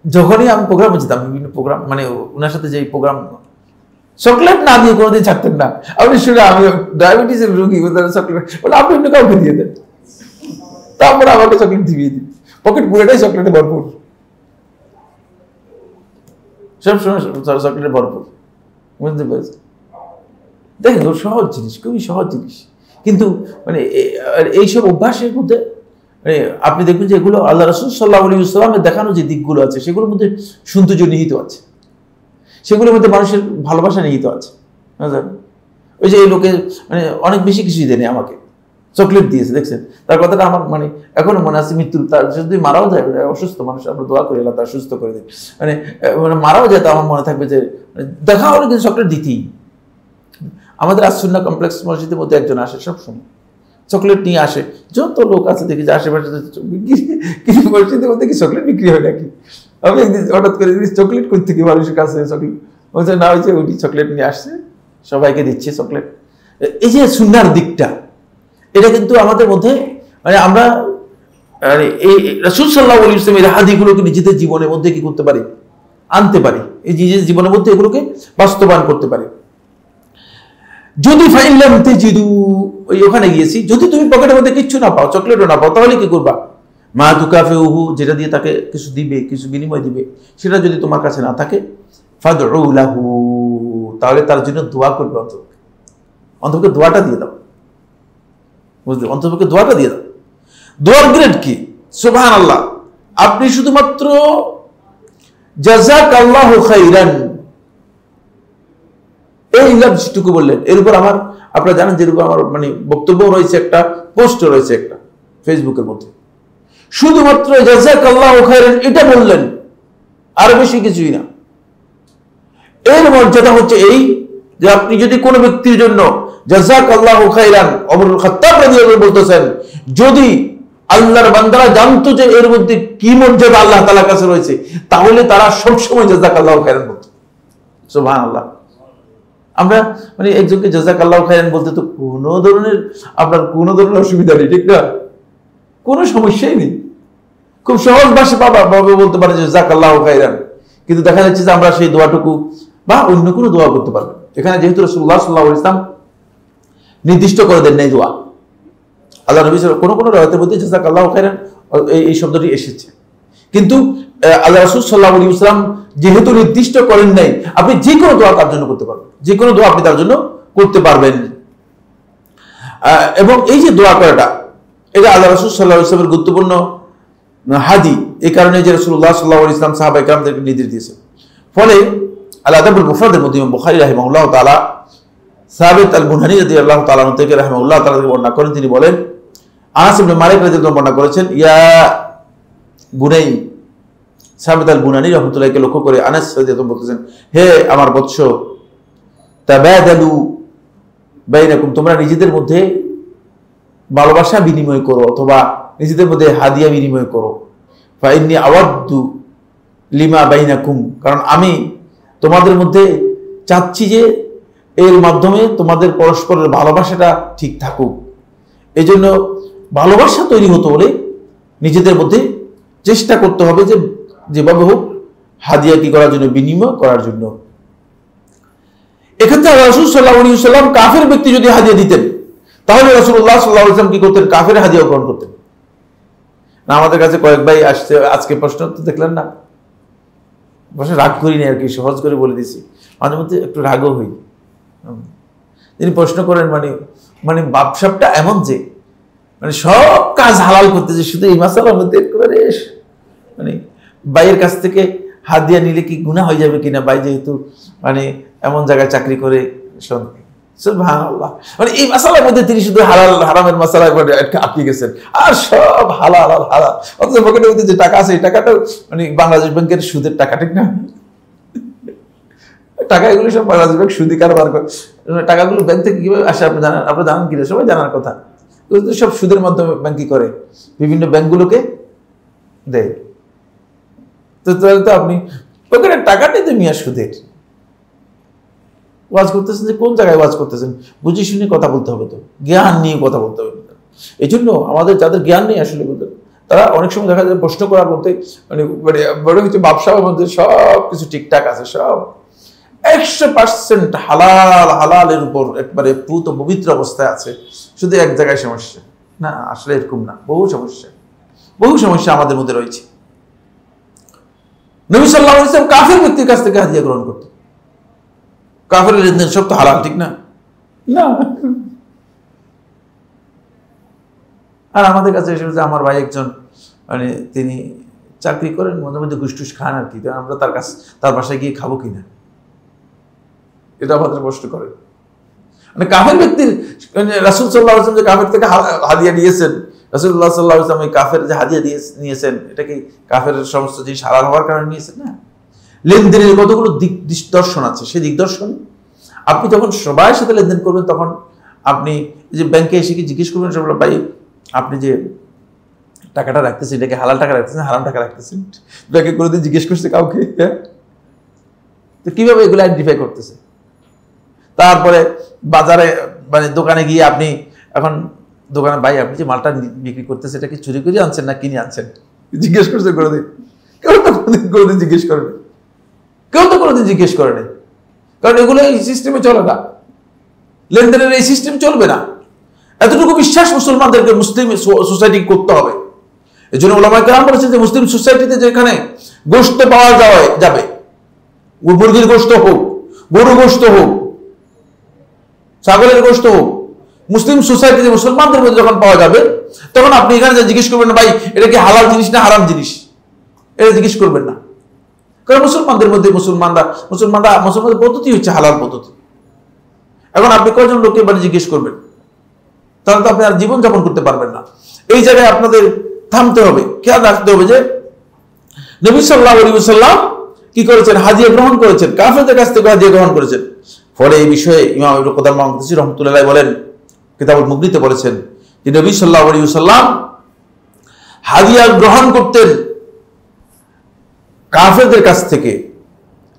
যখনই আমি প্রোগ্রামে যেতাম, বিভিন্ন প্রোগ্রাম মানে ওনার সাথে যে প্রোগ্রাম, চকলেট না দিয়ে কোনোদিন ছাড়তেন না। আপনি শুনে আমি ডায়াবেটিসের রোগী, চকলেট বলে আপনি অন্য কাউকে দিয়ে দেন, তারপরে আমাকে চকলেট দিয়ে দিন, পকেট পুরোটাই চকলেটে ভরপুর, সব সময় চকলেটে ভরপুর, বুঝতে পেরেছেন? দেখেন সহজ জিনিস, খুবই সহজ জিনিস, কিন্তু মানে এইসব অভ্যাসের মধ্যে মানে আপনি দেখবেন যে এগুলো আল্লাহ রাসূল সাল্লাল্লাহু আলাইহি ওয়াসাল্লামের দেখানো যে দিকগুলো আছে সেগুলোর মধ্যে সৌন্দর্য নিহিত আছে, সেগুলোর মধ্যে মানুষের ভালোবাসা নিহিত আছে। ওই যে এই লোকে মানে অনেক বেশি কিছুই দেয়নি, আমাকে চকলেট দিয়েছে, দেখছেন তার কথাটা আমার মানে এখনো মনে আছে। মৃত্যুর তার যদি মারাও যায়, অসুস্থ মানুষ, আমরা দোয়া করি আল্লাহ তার সুস্থ করে দেয়, মানে মানে মারাও যায় তো আমার মনে থাকবে যে দেখা হলে কিন্তু চকলেট দিতেই। আমাদের আসুন্না কমপ্লেক্স মসজিদের মধ্যে একজন আসে সবসময়, চকলেট নিয়ে আসে, যত লোক আছে দেখি যে আশেপাশে মসজিদের মধ্যে কি চকলেট বিক্রি হয় নাকি। আমি একদিন হঠাৎ করে চকলেট কই থেকে মানুষের কাছে চকলেট বলছে, না হয়েছে ওইটি চকলেট নিয়ে আসছে, সবাইকে দিচ্ছে চকলেট। এই যে সুন্নার দিকটা, এটা কিন্তু আমাদের মধ্যে মানে আমরা এই রাসূল সাল্লাল্লাহু আলাইহি ওয়াসাল্লামের হাদিসগুলোকে নিজেদের জীবনের মধ্যে কি করতে পারি, আনতে পারি, এই নিজের জীবনের মধ্যে এগুলোকে বাস্তবায়ন করতে পারি। যদি ফাইলাম তাজিদু, ওই ওখানে গিয়েছি, যদি তুমি পকেটের মধ্যে কিছু না পাও, চকলেটও না পাও, তাহলে কি করবা? মা তুকাফিউহু, যেটা দিয়ে তাকে কিছু দিবে, কিছু বিনিময় দিবে, সেটা যদি তোমার কাছে না থাকে, ফাদউ লাহু, তাহলে তার জন্য দোয়া করবে। অন্তপক্ষে দোয়াটা দিয়ে দাও, বুঝলে, অন্তপক্ষে দোয়াটা দিয়ে দাও। দোয়ার গ্রেড কি? সুবহানাল্লাহ, আপনি শুধুমাত্র জাযাকাল্লাহু খাইরান এই লাফজটুকু বললেন, এর উপর আমার, আপনারা জানেন যে এর উপর আমার মানে বক্তব্য রয়েছে, একটা পোস্ট রয়েছে একটা ফেসবুকের মধ্যে, শুধুমাত্র জাযাকাল্লাহু খাইরান এটা বললেন, আর বেশি কিছুই না। এর মর্যাদা হচ্ছে এই যে আপনি যদি কোনো ব্যক্তির জন্য জাযাকাল্লাহু খাইরান, ওমর ইবনে খাত্তাব রাদিয়াল্লাহু আনহু বলতেছেন, যদি আল্লাহর বান্দারা জানতো যে এর মধ্যে কি মর্যাদা আল্লাহ তাআলার কাছে রয়েছে, তাহলে তারা সবসময় জাযাকাল্লাহু খাইরান বলতো। সুবহানাল্লাহ। আমরা মানে একজনকে জাযাকাল্লাহু খাইরান বলতে তো কোনো ধরনের আপনার কোনো ধরনের অসুবিধা নেই, ঠিক না? কোনো সমস্যাই নেই, খুব সহজ ভাবে বলতে পারে জাযাকাল্লাহু খাইরান। কিন্তু দেখা যাচ্ছে যে আমরা সেই দোয়াটুকু বা অন্য কোনো দোয়া করতে পারবো। এখানে যেহেতু রাসূলুল্লাহ সাল্লাল্লাহু আলাইহি ওয়াসাল্লাম নির্দিষ্ট করে দেন নাই দোয়া, আল্লাহ নবী কোনো কোনো রাওয়াতের মধ্যে জাযাকাল্লাহু খাইরান এই শব্দটি এসেছে, কিন্তু আল্লাহ রাসূল সাল্লাল্লাহু আলাইহি ওয়াসাল্লাম যেহেতু নির্দিষ্ট করেন নাই, আপনি যে কোনো দোয়া তার জন্য করতে পারবেন, যে কোনো দোয়া আপনি তার জন্য করতে পারবেন। এবং এই যে দোয়া করাটা, এটা আল্লাহ রাসূল সাল্লাল্লাহু আলাইহি ওয়াসাল্লামের গুরুত্বপূর্ণ হাদি, এই কারণে যে রাসূলুল্লাহ সাল্লাল্লাহু আলাইহি ওয়াসাল্লাম সাহাবায়ে কেরামদেরকে নির্দেশ দিয়েছেন। ফলে আল আদাবুল মুফরাদের মধ্যে ইমাম বুখারী রাহিমাহুল্লাহ তাআলা সাবিত আল বুনহানি রাদিয়াল্লাহু তাআলা থেকে রাহিমাহুল্লাহ তাআলা থেকে বর্ণনা করেন, তিনি বলেন, আনাস ইবনে মালিক রাদিয়াল্লাহু আনহু বর্ণনা করেছেন, ইয়া বুনাই, সাবিত আল বুনহানি রাহমাতুল্লাহকে লক্ষ্য করে আনাস রাদিয়াল্লাহু আনহু বলতেছেন, হে আমার বৎস, তাবাদালু বাইনাকুম, তোমরা নিজেদের মধ্যে ভালোবাসা বিনিময় করো অথবা নিজেদের মধ্যে হাদিয়া বিনিময় করো। ফাইন্নী আওয়াদ্দু লিমা বাইনাকুম, কারণ আমি তোমাদের মধ্যে চাচ্ছি যে এর মাধ্যমে তোমাদের পরস্পরের ভালোবাসাটা ঠিক থাকুক। এই জন্য ভালোবাসা তৈরি হতে হলে নিজেদের মধ্যে চেষ্টা করতে হবে যে যেভাবে হোক হাদিয়া কি করার জন্য, বিনিময় করার জন্য। এক্ষেত্রে রাসূল সাল্লাল্লাহু আলাইহি ওয়াসাল্লাম কাফের ব্যক্তি যদি হাদিয়া দিতেন, তাহলে রাসূলুল্লাহ সাল্লাল্লাহু আলাইহি ওয়াসাল্লাম কি করতেন? কাফের হাদিয়া গ্রহণ করতেন না। আমাদের কাছে কয়েক ভাই আসছে, আজকে প্রশ্ন তো দেখলেন না, বসে রাগ করিনি আর কি, সহজ করে বলে দিছি, মাঝে মধ্যে একটু রাগও হই। তিনি প্রশ্ন করেন মানে মানে বাপসাপটা এমন যে মানে সব কাজ হালাল করতেছে, শুধু এই মাসালার মধ্যে একেবারে মানে ভাইয়ের কাছ থেকে হাদিয়া নিলে কি গুনাহ হয়ে যাবে কিনা, ভাই যেহেতু মানে এমন জায়গায় চাকরি করে, সুবহানাল্লাহ, মানে এই মাসালার মধ্যে তিনি শুধু হালাল হারামের মাসালা আটকে গেছেন, আর সব হালাল হালাল। অথচ পকেটের মধ্যে যে টাকা আছে, এই টাকাটাও মানে বাংলাদেশ ব্যাংকের সুদের টাকা, ঠিক না? টাকা এগুলো সব বাংলাদেশ ব্যাংক সুদি কারবার করে। টাকাগুলো ব্যাংক থেকে কিভাবে আসে আপনি জানেন? আপনারা জানেন কিনা? সবাই জানার কথা। সব সুদের মাধ্যমে ব্যাংকিং করে, বিভিন্ন ব্যাংকগুলোকে দেয়। তো তাহলে তো আপনি পকেটের টাকাটাই তো মিয়া সুদের। ওয়াজ করতেছেন যে কোন জায়গায় ওয়াজ করতেছেন, বুঝে শুনে কথা বলতে হবে, তো জ্ঞান নিয়ে কথা বলতে হবে। এই জন্য আমাদের যাদের জ্ঞান নেই আসলে বলতে, তারা অনেক সময় দেখা যায় প্রশ্ন করার মধ্যে মানে বড় কিছু ব্যবসার মধ্যে সব কিছু ঠিকঠাক আছে, সব 100% হালাল, হালালের উপর একবারে পুত পবিত্র অবস্থায় আছে, শুধু এক জায়গায় সমস্যা। না, আসলে এরকম না, বহু সমস্যা আমাদের মধ্যে রয়েছে। নবী সাল্লাল্লাহু আলাইহি ওয়াসাল্লাম কাফের ব্যক্তির কাছ থেকে হাদিয়া গ্রহণ করতেন। কাফের লেনদেন সব তো হালাল, ঠিক না? না, আর আমাদের কাছে এসে যে আমার ভাই একজন মানে তিনি চাকরি করেন, মধ্যে মধ্যে ঘুষটুস খান আর কি, আমরা তার বাসায় গিয়ে খাবো কিনা, এটা আমাদের প্রশ্ন করেন। মানে কাফের ব্যক্তির রাসূল সাল্লাল্লাহু আলাইহি ওয়াসাল্লাম যে কাফের থেকে হাদিয়া নিয়েছেন, রাসূলুল্লাহ সাল্লাল্লাহু আলাইহি ওয়াসাল্লাম এই কাফের যে হাদিয়া নিয়েছেন, এটা কি কাফের সমস্ত জিনিস হালাল হওয়ার কারণে নিয়েছেন? না, লেনদেনের কতগুলো দিকদর্শন আছে, সেই দিকদর্শন আপনি যখন সবার সাথে লেনদেন করবেন তখন আপনি যে ব্যাংকে এসে কি জিজ্ঞেস করবেন সব, ভাই আপনি যে টাকাটা রাখতেছেন এটাকে হালাল টাকা রাখতেছেন হারাম টাকা রাখতেছেন, ব্যাংকে কোনোদিন জিজ্ঞেস করছে কাউকে? হ্যাঁ, তো কিভাবে এগুলো আইডেন্টিফাই করতেছে? তারপরে বাজারে মানে দোকানে গিয়ে আপনি এখন দোকানে, ভাই আপনি যে মালটা বিক্রি করতেছে এটা কি চুরি করে আনছেন না কিনে আনছেন, জিজ্ঞেস করছে কোনোদিন? কেউ তো কোনোদিন জিজ্ঞেস করেনি, কেউ তো কোনোদিন জিজ্ঞেস করেনি, কারণ এগুলো এই সিস্টেমে চলে না, লেনদেনের এই সিস্টেম চলবে না। এতটুকু বিশ্বাস মুসলমানদেরকে মুসলিম সোসাইটি করতে হবে। এই জন্য ওলামায়ে কেরাম বলেছেন যে মুসলিম সোসাইটিতে যেখানে গোশত পাওয়া যাবে, মুরগির গোশত হোক, গরু গোশত হোক, ছাগলের গোশত হোক, মুসলিম সোসাইটিতে মুসলমানদের মধ্যে যখন পাওয়া যাবে তখন আপনি এখানে জিজ্ঞেস করবেন না ভাই এটা কি হালাল জিনিস না হারাম জিনিস, এটা জিজ্ঞেস করবেন না। কারণ মুসলমানদের মধ্যে মুসলমানদের পদ্ধতি হচ্ছে হালাল পদ্ধতি। এখন আপনি কয়জন লোককে এবারে জিজ্ঞেস করবেন? তাহলে তো আপনি আর জীবনযাপন করতে পারবেন না। এই জায়গায় আপনাদের থামতে হবে, খেয়াল রাখতে হবে যে নবী সাল্লাল্লাহু আলাইহি ওয়াসাল্লাম কি করেছেন? হাদিয়া গ্রহণ করেছেন, কাফেরদের কাছ থেকে হাদিয়া গ্রহণ করেছেন। ফলে এই বিষয়ে ইমাম ইবনে কুদামা মাকদিসী রাহমাতুল্লাহ বলেন, কিতাবুল মুগনিতে বলেছেন যে নবী সাল্লাল্লাহু আলাইহি ওয়াসাল্লাম হাদিয়া গ্রহণ করতেন কাফেরদের কাছ থেকে।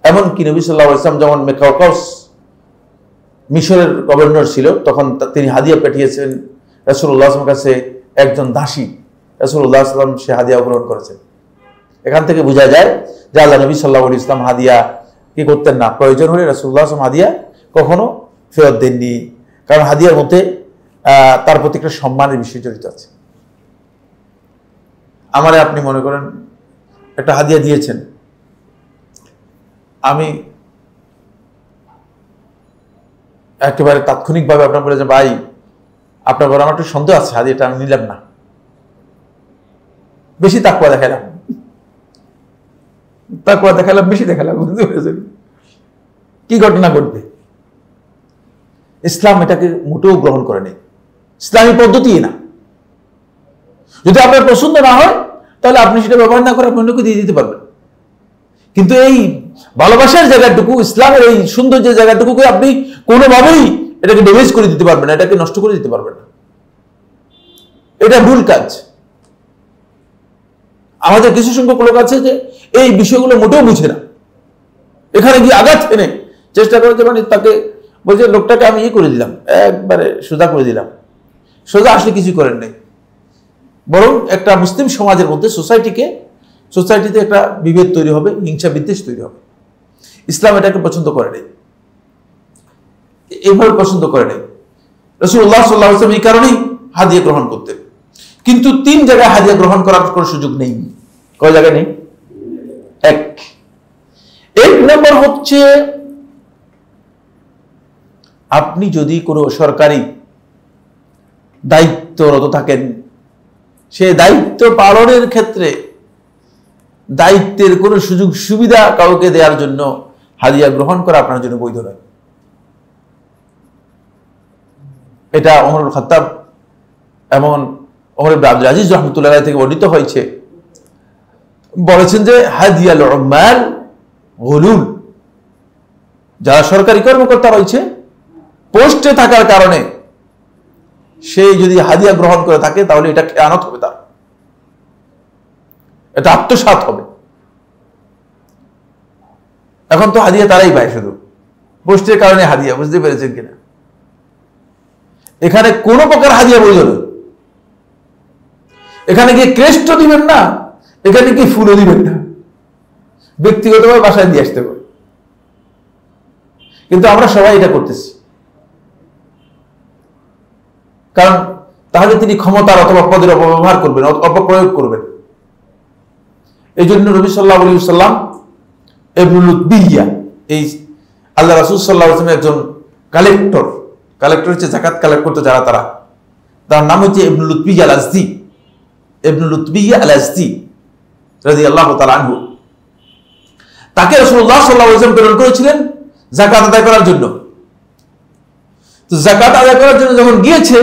এমনকি নবী সাল্লাল্লাহু আলাইহি ওয়াসাল্লাম যখন মেকাওকাস মিশরের গভর্নর ছিল তখন তিনি হাদিয়া পাঠিয়েছেন রাসূলুল্লাহ সাল্লাল্লাহু আলাইহি ওয়াসাল্লামের কাছে একজন দাসী, রাসূলুল্লাহ সাল্লাল্লাহু আলাইহি ওয়াসাল্লাম সে হাদিয়া গ্রহণ করেছেন। এখান থেকে বোঝা যায় যে আল্লাহ নবী সাল্লাল্লাহু আলাইহি ওয়াসাল্লাম হাদিয়া কি করতেন না, প্রয়োজন হলে রাসূলুল্লাহ সাল্লাল্লাহু আলাইহি ওয়াসাল্লাম হাদিয়া কখনো ফেরত দেননি, কারণ হাদিয়ার মধ্যে তার প্রতি একটা সম্মানের বিষয় জড়িত আছে। আমারে আপনি মনে করেন একটা হাদিয়া দিয়েছেন, আমি একেবারে তাৎক্ষণিকভাবে আপনার বলে যে ভাই আপনার বড় আমার একটু সন্দেহ আছে, হাদিয়াটা আমি নিলাম না, বেশি তাকওয়া দেখালাম, বেশি দেখালাম, বুঝতে পেরেছেন? কি ঘটনা ঘটবে? ইসলাম এটাকে মোটেও গ্রহণ করে নেই, ইসলামী পদ্ধতি না। যদি আপনার পছন্দ না হয় তাহলে আপনি সেটা ব্যবহার না করে আপনি অন্যকে দিয়ে দিতে পারবেন, কিন্তু এই ভালোবাসার জায়গাটুকু, ইসলামের এই সৌন্দর্যের জায়গাটুকুকে আপনি কোনোভাবেই এটাকে ড্যামেজ করে দিতে পারবেন না, এটাকে নষ্ট করে দিতে পারবেন না। এটা ভুল কাজ। আমাদের কিছু সংখ্যক লোক আছে যে এই বিষয়গুলো মোটেও বুঝে না, এখানে গিয়ে আঘাত এনে চেষ্টা করে যে মানে তাকে বলছে লোকটাকে আমি করে দিলাম, একবারে সোজা করে দিলাম। সোজা আসলে কিছু করেন নাই, বরং একটা মুসলিম সমাজের মধ্যে সোসাইটিতে একটা বিভেদ তৈরি হবে, হিংসা বিদ্বেষ তৈরি হবে। ইসলাম এটাকে পছন্দ করে নেই, এইভাবে পছন্দ করে নেই। রাসূলুল্লাহ সাল্লাল্লাহু আলাইহি ওয়াসাল্লাম এই কারণেই হাদিয়া গ্রহণ করতেন। কিন্তু 3 জায়গায় হাদিয়া গ্রহণ করার কোনো সুযোগ নেই। কয় জায়গায় নেই? এক নম্বর হচ্ছে আপনি যদি কোনো সরকারি দায়িত্বরত থাকেন, সে দায়িত্ব পালনের ক্ষেত্রে দায়িত্বের কোনো সুযোগ সুবিধা কাউকে দেওয়ার জন্য হাদিয়া গ্রহণ করা আপনার জন্য বৈধ নয়। এটা ওমর ইবনে খাত্তাব এমন ওমর ইবনে আব্দুল আজিজ রাহমাতুল্লাহ আলাইহি থেকে বর্ণিত হয়েছে, বলেছেন যে হাদিয়াল উম্মাল গুলুল, যারা সরকারি কর্মকর্তা রয়েছে পোস্টে থাকার কারণে সে যদি হাদিয়া গ্রহণ করে থাকে তাহলে এটা খেয়ানত হবে, তার এটা আত্মসাৎ হবে। এখন তো হাদিয়া তারাই পায় শুধু পোস্টের কারণে হাদিয়া, বুঝতে পেরেছেন কিনা? এখানে কোন প্রকার হাদিয়া বৈধ নয়। এখানে গিয়ে ক্রেস্ট দিবেন না, এখানে গিয়ে ফুলও দিবেন না, ব্যক্তিগতভাবে বাসায় দিয়ে আসতে পারে। কিন্তু আমরা সবাই এটা করতেছি, কারণ তাহলে তিনি ক্ষমতার অথবা পদের অপব্যবহার করবেন, অপপ্রয়োগ করবেন। এই জন্য নবী সাল্লাল্লাহু আলাইহি ওয়াসাল্লাম ইবনুল লুতবিয়া, এই আল্লাহ রাসূল সাল্লাল্লাহু আলাইহি ওয়াসাল্লাম একজন কালেক্টর হচ্ছে জাকাত কালেক্ট করতে যারা, তারা তার নাম হচ্ছে ইবনুল লুতবিয়্যা আল আজদি, ইবনুল লুতবিয়্যা আল আজদি রাদিয়াল্লাহু তাআলা আনহু। তাকে রাসূলুল্লাহ সাল্লাল্লাহু আলাইহি ওয়াসাল্লাম প্রেরণ করেছিলেন যাকাত আদায় করার জন্য। তো যাকাত আদায় করার জন্য যখন গিয়েছে,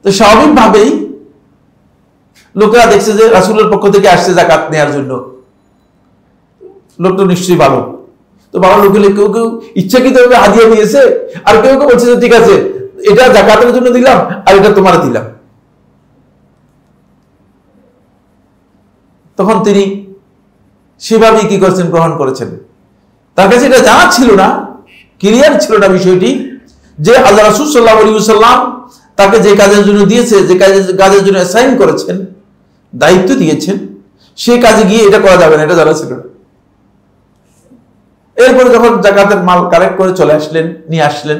তো স্বাভাবিকভাবেই লোকেরা দেখছে যে রাসূলের পক্ষ থেকে আসছে যাকাত নেওয়ার জন্য, লোকটা নিশ্চয়ই ভালো। তো ভালো লোক হলে কেউ কেউ ইচ্ছাকৃতভাবে হাদিয়া নিয়েছে, আর কেউ কেউ বলছে যে ঠিক আছে এটা যাকাতের জন্য দিলাম আর এটা তোমার দিলাম। তখন তিনি সেভাবেই কি করেছেন, গ্রহণ করেছেন। তার কাছে এটা জানা ছিল না, ক্লিয়ার ছিল না বিষয়টি, যে আল্লাহ রাসূল সাল্লাল্লাহু আলাইহি ওয়াসাল্লাম তাকে যে কাজের জন্য দিয়েছে, যে কাজের জন্য অ্যাসাইন করেছেন, দায়িত্ব দিয়েছেন, সেই কাজে গিয়ে এটা করা যাবে না, এটা জানা ছিল না। এরপরে যখন যাকাতের মাল কালেক্ট করে চলে আসলেন, নিয়ে আসলেন,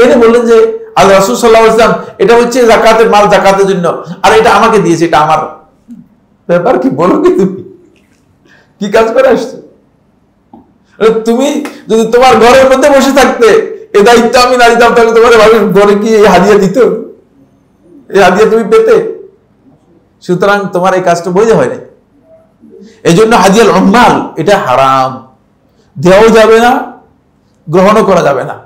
এনে বললেন যে আল্লাহ রাসূল সাল্লাল্লাহু আলাইহি ওয়াসাল্লাম এটা হচ্ছে যাকাতের মাল, যাকাতের জন্য, আর এটা আমাকে দিয়েছে, এটা আমার ব্যাপার। কি বলো, কি তুমি কি কাজ করে আসছো? তুমি যদি তোমার ঘরের মধ্যে বসে থাকতে এই দায়িত্ব আমি না দিতাম, তাহলে তোমার ঘরে কি এই হাদিয়া দিত? এই হাদিয়া তুমি পেতে? সুতরাং তোমার এই কাজটা বৈধ হয় না। এই জন্য হাদিয়াল উম্মাল এটা হারাম, দেওয়াও যাবে না, গ্রহণও করা যাবে না।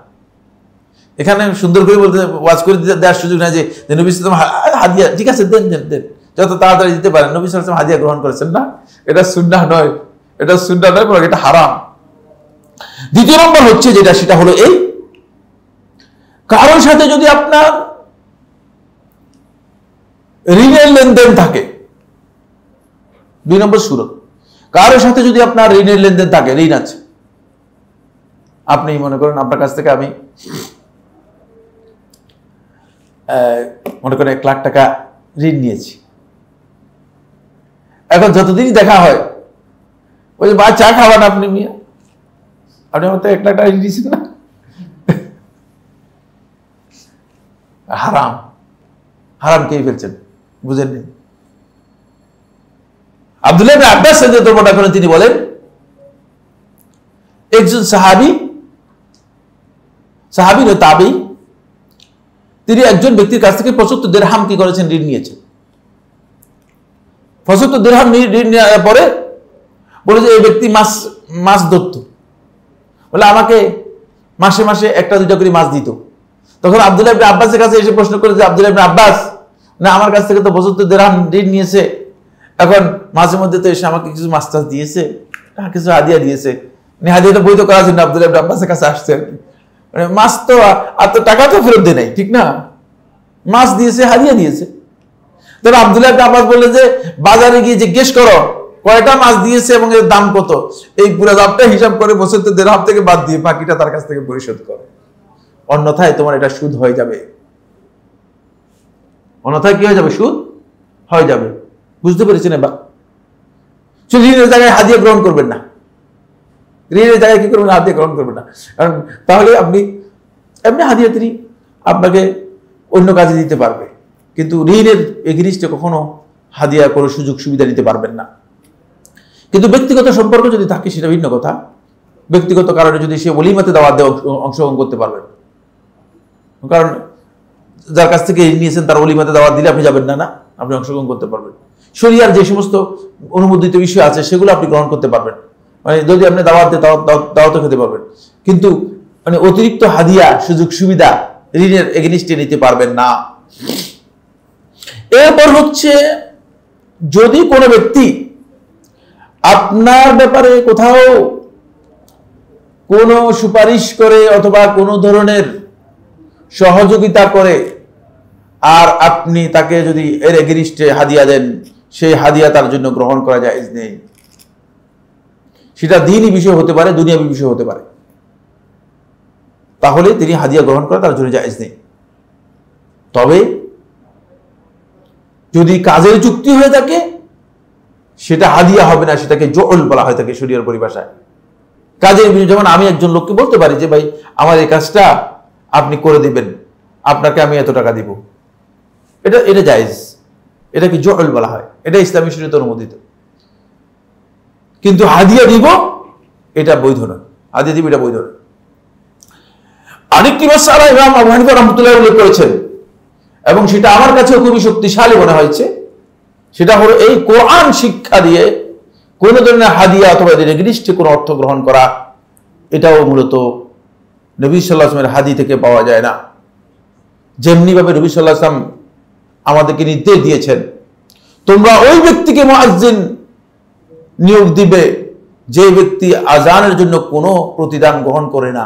এখানে সুন্দর করে বলতে, ওয়াজ করে দেওয়ার সুযোগ না যে নবী সাল্লাল্লাহু আলাইহি ওয়াসাল্লাম হাদিয়া, ঠিক আছে দেন দেন দেন, যত তাড়াতাড়ি দিতে পারেন। নবী সাল্লাল্লাহু আলাইহি ওয়াসাল্লাম হাদিয়া গ্রহণ করেছেন না, এটা সুন্নাহ নয়, এটা সুন্নাহ নয়, বরং এটা হারাম। দ্বিতীয় নম্বর হচ্ছে যেটা, সেটা হলো এই, কারোর সাথে যদি আপনার ঋণের লেনদেন থাকে, 2 নম্বর সুরত, কারোর সাথে যদি আপনার ঋণের লেনদেন থাকে, ঋণ আছে, আপনি মনে করেন আপনার কাছ থেকে আমি মনে করেন 1 লাখ টাকা ঋণ নিয়েছি। এখন যতদিনই দেখা হয়, ওই যে চা খাওয়ান আপনি, মিয়া আপনি আমার তো 1 লাখ টাকা ঋণ দিয়েছি না, হারাম, হারাম খেয়ে ফেলছেন, বুঝেননি? আব্দুল্লাহ ইবনে আব্বাস রাদিয়াল্লাহু বর্ণনা করেন, তিনি বলেন একজন সাহাবী নয়, তাবেঈ, তিনি একজন ব্যক্তির কাছ থেকে 75 দিরহাম কি করেছেন, ঋণ নিয়েছেন। 75 দিরহাম ঋণ নেওয়ার পরে বলে যে এই ব্যক্তি মাছ ধরত, বলে আমাকে মাসে মাসে 1-2টা করে মাছ দিত। তখন আব্দুল্লাহ ইবনে আব্বাসের কাছে এসে প্রশ্ন করে যে আব্দুল্লাহ ইবনে আব্বাস, না আমার কাছ থেকে তো 75 দিরহাম ঋণ নিয়েছে, এখন মাঝে মধ্যে তো এসে আমাকে কিছু মাছ টাছ দিয়েছে, কিছু হাদিয়া দিয়েছে, হাদিয়াটা বৈধ করার জন্য আব্দুল্লাহ ইবনে আব্বাসের কাছে আসছে আর কি। মানে মাছ তো আর তো টাকা তো ফেরত দেয় নাই, ঠিক না? মাছ দিয়েছে, হাদিয়া দিয়েছে। তখন আব্দুল্লাহ ইবনে আব্বাস বললেন যে বাজারে গিয়ে জিজ্ঞেস করো কয়টা মাছ দিয়েছে এবং এর দাম কত, এই পুরো দামটা হিসাব করে 75 দিরহাম থেকে বাদ দিয়ে বাকিটা তার কাছ থেকে পরিশোধ করো, অন্যথায় তোমার এটা সুদ হয়ে যাবে। অন্যথায় কি হয়ে যাবে? সুদ হয়ে যাবে। বুঝতে পেরেছেন? এবার ঋণের জায়গায় হাদিয়া গ্রহণ করবেন না, ঋণের জায়গায় কি করবেন? হাদিয়া গ্রহণ করবেন না, কারণ তাহলে আপনি এমনি হাদিয়া তিনি আপনাকে অন্য কাজে দিতে পারবে, কিন্তু ঋণের এগেইনস্টে কখনো হাদিয়া কোনো সুযোগ সুবিধা নিতে পারবেন না। কিন্তু ব্যক্তিগত সম্পর্ক যদি থাকে সেটা ভিন্ন কথা। ব্যক্তিগত কারণে যদি সে ওলিমাতে দাওয়াত দিয়ে অংশগ্রহণ করতে পারবেন, কারণ যার কাছ থেকে ঋণ নিয়েছেন তার ওলিমাতে দাওয়াত দিলে আপনি যাবেন না, না, আপনি অংশগ্রহণ করতে পারবেন। শরিয়ার যে সমস্ত অনুমোদিত বিষয় আছে সেগুলো আপনি গ্রহণ করতে পারবেন, মানে যদি আপনি দাওয়াত দিয়ে দাওয়াতও খেতে পারবেন, কিন্তু মানে অতিরিক্ত হাদিয়া সুযোগ সুবিধা ঋণের এগেইনস্টে নিতে পারবেন না। এরপর হচ্ছে, যদি কোনো ব্যক্তি আপনার ব্যাপারে কোথাও কোনো সুপারিশ করে অথবা কোনো ধরনের সহযোগিতা করে আর আপনি তাকে যদি এর এগেইনস্টে হাদিয়া দেন, সেই হাদিয়া তার জন্য গ্রহণ করা জায়েজ নেই। সেটা দ্বীনি বিষয় হতে পারে, দুনিয়াবী বিষয় হতে পারে, তাহলে তিনি হাদিয়া গ্রহণ করা তার জন্য জায়েজ নেই। তবে যদি কাজের চুক্তি হয়ে থাকে সেটা হাদিয়া হবে না, সেটাকে জোল বলা হয় থাকে শরীয়তের পরিভাষায়। কাজের বিনিময়ে, যেমন আমি একজন লোককে বলতে পারি যে ভাই আমার এই কাজটা আপনি করে দিবেন, আপনাকে আমি এত টাকা দিব, এটা জায়েজ, এটাকে জোল বলা হয়, এটা ইসলামী শরীয়তে অনুমোদিত। কিন্তু হাদিয়া দিব এটা বৈধ নয়, হাদিয়া দিব এটা বৈধ নয়। আরেকটি মাসআলা ইমাম আবু হানিফা রাহমাতুল্লাহ উল্লেখ করেছেন, এবং সেটা আমার কাছেও খুবই শক্তিশালী মনে হয়েছে। সেটা হলো এই কোরআন শিক্ষা দিয়ে কোন ধরনের হাদিয়া অথবা নির্দিষ্ট কোনো অর্থ গ্রহণ করা, এটাও মূলত নবী সাল্লাল্লাহু আলাইহি ওয়াসাল্লামের হাদিস থেকে পাওয়া যায় না। যেমনি ভাবে নবী সাল্লাল্লাহু আলাইহি ওয়াসাল্লাম আমাদেরকে নির্দেশ দিয়েছেন, তোমরা ওই ব্যক্তিকে মুয়াজ্জিন নিয়োগ দিবে যে ব্যক্তি আজানের জন্য কোনো প্রতিদান গ্রহণ করে না।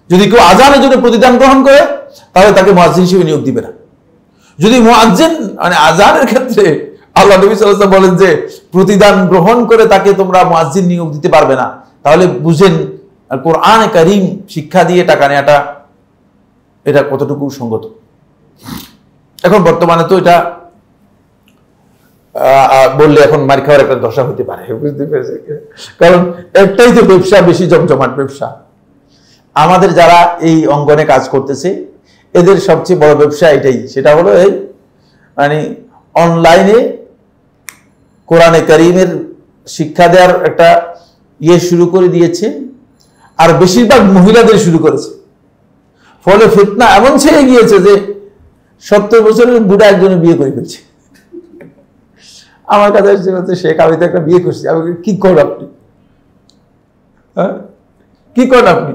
যদি কেউ আজানের জন্য প্রতিদান গ্রহণ করে তাহলে তাকে মুয়াজ্জিন হিসেবে নিয়োগ দিবে না। যদি মুয়াজ্জিন মানে আজানের ক্ষেত্রে আল্লাহ নবী সাল্লাল্লাহু আলাইহি ওয়াসাল্লাম বলেন যে প্রতিদান গ্রহণ করে তাকে তোমরা মুয়াজ্জিন নিয়োগ দিতে পারবে না, তাহলে বুঝেন কোরআনে কারীম শিক্ষা দিয়ে টাকা নেওয়াটা এটা কতটুকু সঙ্গত। এখন বর্তমানে তো এটা বললে এখন মার খাওয়ার একটা দশা হতে পারে, বুঝতে পেরেছে? কারণ একটাই তো ব্যবসা, বেশি জমজমাট ব্যবসা। আমাদের যারা এই অঙ্গনে কাজ করতেছে এদের সবচেয়ে বড় ব্যবসা এটাই, সেটা হলো এই মানে অনলাইনে কোরআনে কারীমের শিক্ষা দেওয়ার একটা শুরু করে দিয়েছে, আর বেশিরভাগ মহিলাদের শুরু করেছে। ফলে ফিতনা এমন ছেড়ে গিয়েছে যে 70 বছরের বুড়া একজনে বিয়ে করে ফেলছে। আমার কাছে এসেছে, শেখ আমি তো একটা বিয়ে করছি। আমি কি করেন আপনি? হ্যাঁ, কি করেন আপনি?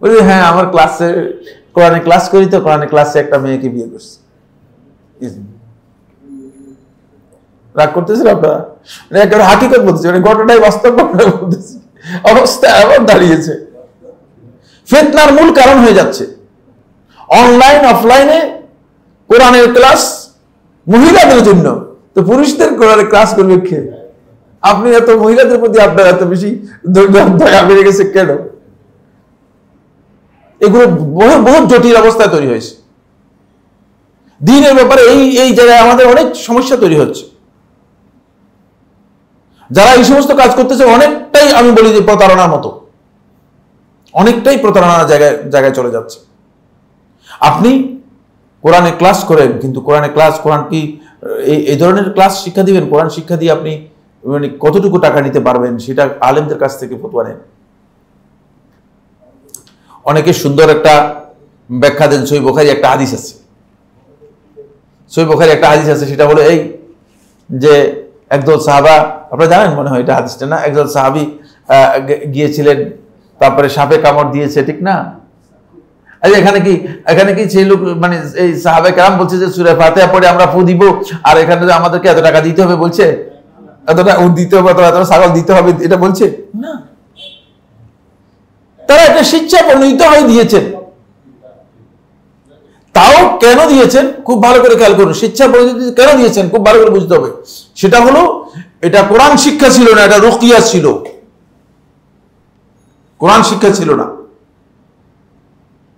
বলি হ্যাঁ আমার ক্লাসে কোরআনে ক্লাস করি, তো কোরআনে ক্লাসে একটা মেয়েকে বিয়ে করছি। রাগ করতেছেন আপনারা? একেবারে হাকিকত বলতেছি, মানে ঘটনাই বাস্তব ঘটনা বলতেছি। অবস্থা এমন দাঁড়িয়েছে, ফিতনার মূল কারণ হয়ে যাচ্ছে অনলাইন অফলাইনে কোরআনের ক্লাস মহিলাদের জন্য। তো পুরুষদের কোরআনের ক্লাস করবে কে? আপনি এত মহিলাদের প্রতি আপনার এত বেশি দয়া বেড়ে গেছে কেন? এগুলো বহুত জটিল অবস্থায় তৈরি হয়েছে। দ্বীনের ব্যাপারে এই জায়গায় আমাদের অনেক সমস্যা তৈরি হচ্ছে। যারা এই সমস্ত কাজ করতেছে অনেকটাই, আমি বলি যে প্রতারণার মতো, অনেকটাই প্রতারণার জায়গায় চলে যাচ্ছে। আপনি কোরআনে ক্লাস করেন, কিন্তু কোরআনে ক্লাস, কোরআন কি এই ধরনের ক্লাস শিক্ষা দিবেন? কোরআন শিক্ষা দিয়ে আপনি মানে কতটুকু টাকা নিতে পারবেন সেটা আলেমদের কাছ থেকে ফতোয়া নেন। অনেকে সুন্দর একটা ব্যাখ্যা দেন। সহিহ বুখারী একটা হাদিস আছে, সহিহ বুখারী একটা হাদিস আছে, সেটা হলো এই যে একদল সাহাবা, আপনারা জানেন মনে হয় এটা হাদিসটা না? একদল সাহাবী গিয়েছিলেন, তারপরে সাপে কামড় দিয়েছে, ঠিক না? এখানে কি সেই লোক মানে এই সাহাবায়ে কেরাম বলছে যে সূরা ফাতিহা পড়ে আমরা ফু দিব, আর এখানে আমাদেরকে এত টাকা দিতে হবে বলছে, এতটা উট দিতে হবে, এত ছাগল দিতে হবে, এটা বলছে না। তারা একটা শিক্ষা প্রণীত হয়ে দিয়েছেন। তাও কেন দিয়েছেন খুব ভালো করে খেয়াল করুন। শিক্ষা প্রণীত কেন দিয়েছেন খুব ভালো করে বুঝতে হবে। সেটা হলো এটা কোরআন শিক্ষা ছিল না, এটা রুকিয়া ছিল। কোরআন শিক্ষা ছিল না।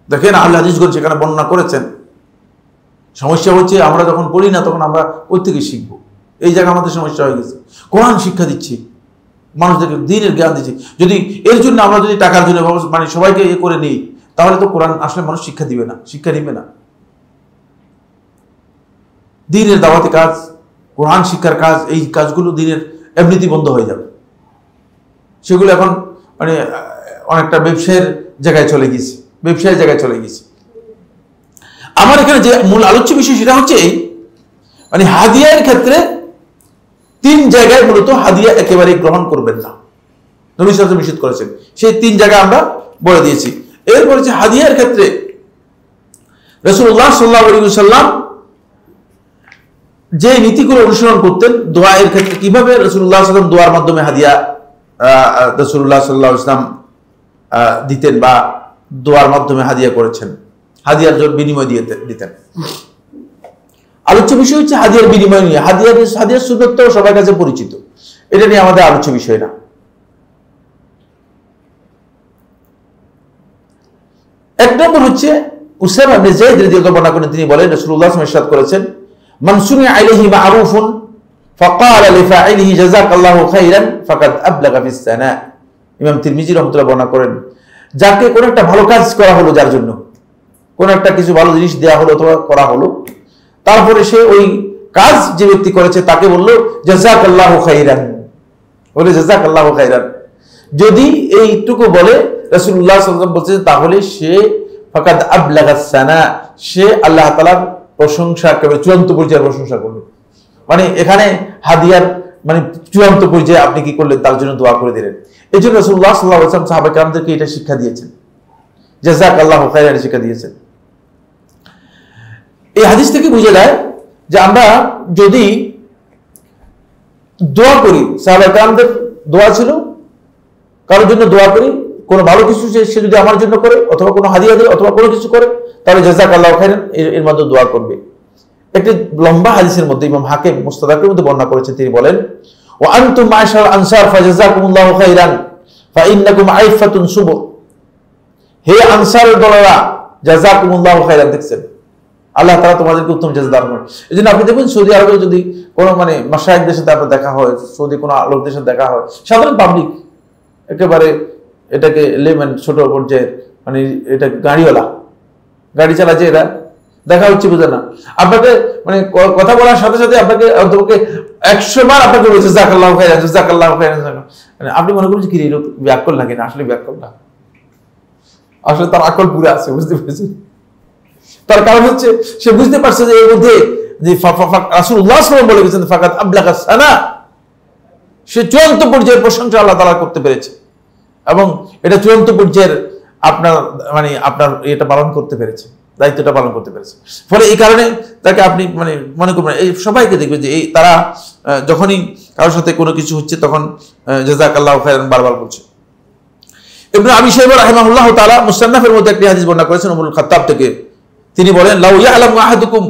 দেখেন আহলে হাদিসগণ সেখানে বর্ণনা করেছেন। সমস্যা হচ্ছে আমরা যখন পড়ি না তখন আমরা ওই থেকে শিখবো। এই জায়গায় আমাদের সমস্যা হয়ে গেছে। কোরআন শিক্ষা দিচ্ছি, মানুষদেরকে দ্বীনের জ্ঞান দিচ্ছি, যদি এর জন্য আমরা যদি টাকার জন্য মানে সবাইকে করে নিই, তাহলে তো কোরআন আসলে মানুষ শিক্ষা দিবে না, শিক্ষা নিবে না। দ্বীনের দাওয়াতি কাজ, কোরআন শিক্ষার কাজ, এই কাজগুলো দ্বীনের এমনিতেই বন্ধ হয়ে যাবে। সেগুলো এখন মানে অনেকটা ব্যবসায়ের জায়গায় চলে গেছে, ব্যবসায়ের জায়গায় চলে গেছে। আমার এখানে যে মূল আলোচ্য বিষয় সেটা হচ্ছে এই মানে হাদিয়ার ক্ষেত্রে 3 জায়গায় মূলত হাদিয়া একেবারে গ্রহণ করবেন না, নবী সাল্লাল্লাহু আলাইহি ওয়াসাল্লাম নিষেধ করেছেন। সেই 3 জায়গা আমরা বলে দিয়েছি। এরপর হচ্ছে হাদিয়ার ক্ষেত্রে রাসূলুল্লাহ সাল্লাল্লাহু আলাইহি ওয়াসাল্লাম যে নীতিগুলো অনুসরণ করতেন, দোয়ার ক্ষেত্রে কিভাবে রাসূলুল্লাহ সাল্লাল্লাহু আলাইহি ওয়াসাল্লাম দোয়ার মাধ্যমে হাদিয়া রাসূলুল্লাহ সাল্লাল্লাহু আলাইহি ওয়াসাল্লাম দিতেন বা দোয়ার মাধ্যমে হাদিয়া করেছেন, হাদিয়ার জন্য বিনিময় দিতেন। আলোচ্য বিষয় হচ্ছে হাদিয়ার বিনিময় নিয়ে। হাদিয়ার সুন্নাত সবার কাছে পরিচিত, এটা নিয়ে আমাদের আলোচ্য বিষয় না। এক নম্বর হচ্ছে উসামা ইবনে যায়েদ রাদিয়াল্লাহু আনহু বর্ণনা করেন, তিনি বলেন রাসূলুল্লাহ সাল্লাল্লাহু আলাইহি ওয়াসাল্লাম ইরশাদ করেছেন, মান সুনি'a আলাইহি মা'রুফুন ফাকালা লিফাইলিহি জাযাকাল্লাহু খাইরান ফাকাদ আবলাগা ফিস সানা। ইমাম তিরমিজি রাহমাতুল্লাহ বর্ণনা করেন, যাকে কোন একটা ভালো কাজ করা হলো, যার জন্য কোন একটা কিছু ভালো জিনিস দেওয়া হলো অথবা করা হলো, তারপরে সে ওই কাজ যে ব্যক্তি করেছে তাকে বলল জাযাকাল্লাহু খাইরান, বলে জাযাকাল্লাহু খাইরান। যদি এইটুকু বলে রাসূলুল্লাহ সাল্লাল্লাহু আলাইহি ওয়াসাল্লাম বলছেন, তাহলে সে ফাকাদ আবলাগাস সানা, সে আল্লাহ তাআলার প্রশংসা একেবারে চূড়ান্ত পর্যায়ের প্রশংসা করবে। মানে এখানে হাদিয়ার মানে চূড়ান্ত পর্যায়ে আপনি কি করলেন, তার জন্য দোয়া করে দিলেন। এই জন্য রাসূলুল্লাহ সাল্লাল্লাহু আলাইহি ওয়াসাল্লাম সাহাবা কিরামদেরকে এটা শিক্ষা দিয়েছেন, জাযাকাল্লাহু খাইরান শিক্ষা দিয়েছেন। এই হাদিস থেকে বুঝে যায় যে আমরা যদি দোয়া করি, সাহাবা কিরামদের দোয়া ছিল, কারোর জন্য দোয়া করি, কোনো ভালো কিছু সে যদি আমার জন্য করে অথবা কোনো হাদিয়া দেয় অথবা কোনো কিছু করে, তাহলে জাযাকাল্লাহু খাইরান এর মাধ্যমে দোয়া করবে। একটি লম্বা হাদিসের মধ্যে ইমাম হাকিম মুস্তাদরাকের মধ্যে বর্ণনা করেছেন, তিনি বলেন ওয়া আনতুম মা'শারাল আনসার ফাজাযাকুমুল্লাহু খাইরান ফাইন্নাকুম আইফাতুন সুবুর। হে আনসারের দলেরা, জাযাকুমুল্লাহু খাইরান। দেখছেন, আল্লাহ তাআলা তোমাদেরকে উত্তম জাযা দান করেন। এজন্য আপনি দেখুন সৌদি আরবে যদি কোনো মানে মাশায়েখদের সাথে আপনার দেখা হয়, সৌদি কোনো লোকদের সাথে দেখা হয়, সাধারণ পাবলিক একেবারে এটাকে লেমন ছোট পর্যায়ের মানে এটা গাড়িওয়ালা, গাড়ি চালাচ্ছে, এরা দেখা হচ্ছে বুঝে না, আপনাকে মানে কথা বলার সাথে সাথে আপনাকে অন্তপক্ষে 100 বার আপনাকে বলছে জাযাকাল্লাহু খাইরান, জাযাকাল্লাহু খাইরান। মানে আপনি মনে করছেন কি এরকম ব্যাকল লাগে না, আসলে ব্যাকল না, আসলে তার আকল পুরো আছে, বুঝতে পেরেছেন? তার কারণ হচ্ছে সে বুঝতে পারছে যে এর মধ্যে যে রাসূলুল্লাহ সাল্লাল্লাহু আলাইহি ওয়াসাল্লাম বলে গেছেন ফাকাত আবলাগা সানা, সে চূড়ান্ত পর্যায়ের প্রশংসা আল্লাহ তাআলা করতে পেরেছে এবং এটা চূড়ান্ত পর্যায়ের আপনার মানে আপনার এটা পালন করতে পেরেছে, দায়িত্বটা পালন করতে পেরেছে। ফলে এই কারণে তাকে আপনি মানে মনে করবেন, এই সবাইকে দেখবেন যে এই তারা যখনই কারোর সাথে কোনো কিছু হচ্ছে তখন জাযাকাল্লাহু খাইরান বারবার বলছে। ইবনে আবি শাইবা রাহিমাহুল্লাহ তাআলা মুসান্নাফের মধ্যে একটি হাদিস বর্ণনা করেছেন ওমর খাত্তাব থেকে। তিনি বলেন লাউ ইয়ালামু আহাদুকুম,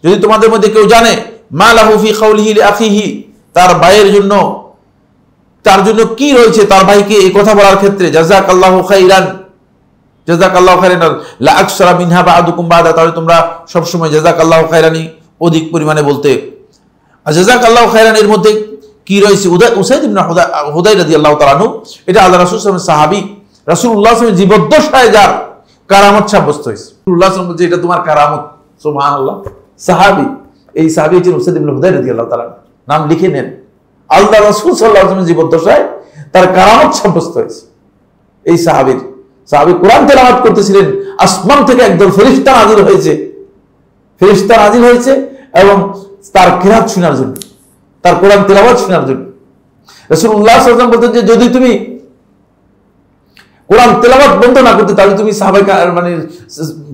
যদি তোমাদের মধ্যে কেউ জানে মা লাহু ফি কাউলিহি লিআখিহি, তার ভাইয়ের জন্য তার জন্য কি রয়েছে তার ভাইকে এই কথা বলার ক্ষেত্রে, জাযাকাল্লাহু খাইরান, জাযাকাল্লাহু খাইরান লা আকসারা মিনহা বা'দুকুম বা'দা, তাহলে তোমরা সব সময় জাযাকাল্লাহু খাইরানই অধিক পরিমাণে বলতে। আর জাযাকাল্লাহু খাইরান এর মধ্যে কি রয়েছে, উসাইদ ইবনে হুদাই রাদিয়াল্লাহু তাআলা আনহু, এটা আল্লাহ রাসূল সাল্লাল্লাহু আলাইহি ওয়াসাল্লাম সাহাবী, রাসূলুল্লাহ সাল্লাল্লাহু আলাইহি ওয়াসাল্লাম জীবদ্দশায় যার কারামত সাব্যস্ত হয়েছে, রাসূলুল্লাহ সাল্লাল্লাহু আলাইহি ওয়াসাল্লাম বলছে এটা তোমার কারামত। সুবহানাল্লাহ, সাহাবী, এই সাহাবী হচ্ছেন উসাইদ ইবনে হুদাই রাদিয়াল্লাহু তাআলা, নাম লিখে নেন। আল্লাহ রাসূল সাল্লাল্লাহু আলাইহি ওয়াসাল্লাম জীবদ্দশায় তার কারামত সাব্যস্ত হয়েছে। এই সাহাবী কোরআন তেলাওয়াত করতেছিলেন, আসমান থেকে একদল ফেরেশতা নাযিল হয়েছে, ফেরেশতা নাযিল হয়েছে এবং তার কিরাত শোনার জন্য, তার কোরআন তেলাওয়াত শোনার জন্য। রাসূলুল্লাহ সাল্লাল্লাহু আলাইহি ওয়াসাল্লাম বলতেন যে যদি তুমি কোরআন তেলাওয়াত বন্ধ না করতে তাহলে তুমি সাহাবায়ে মানে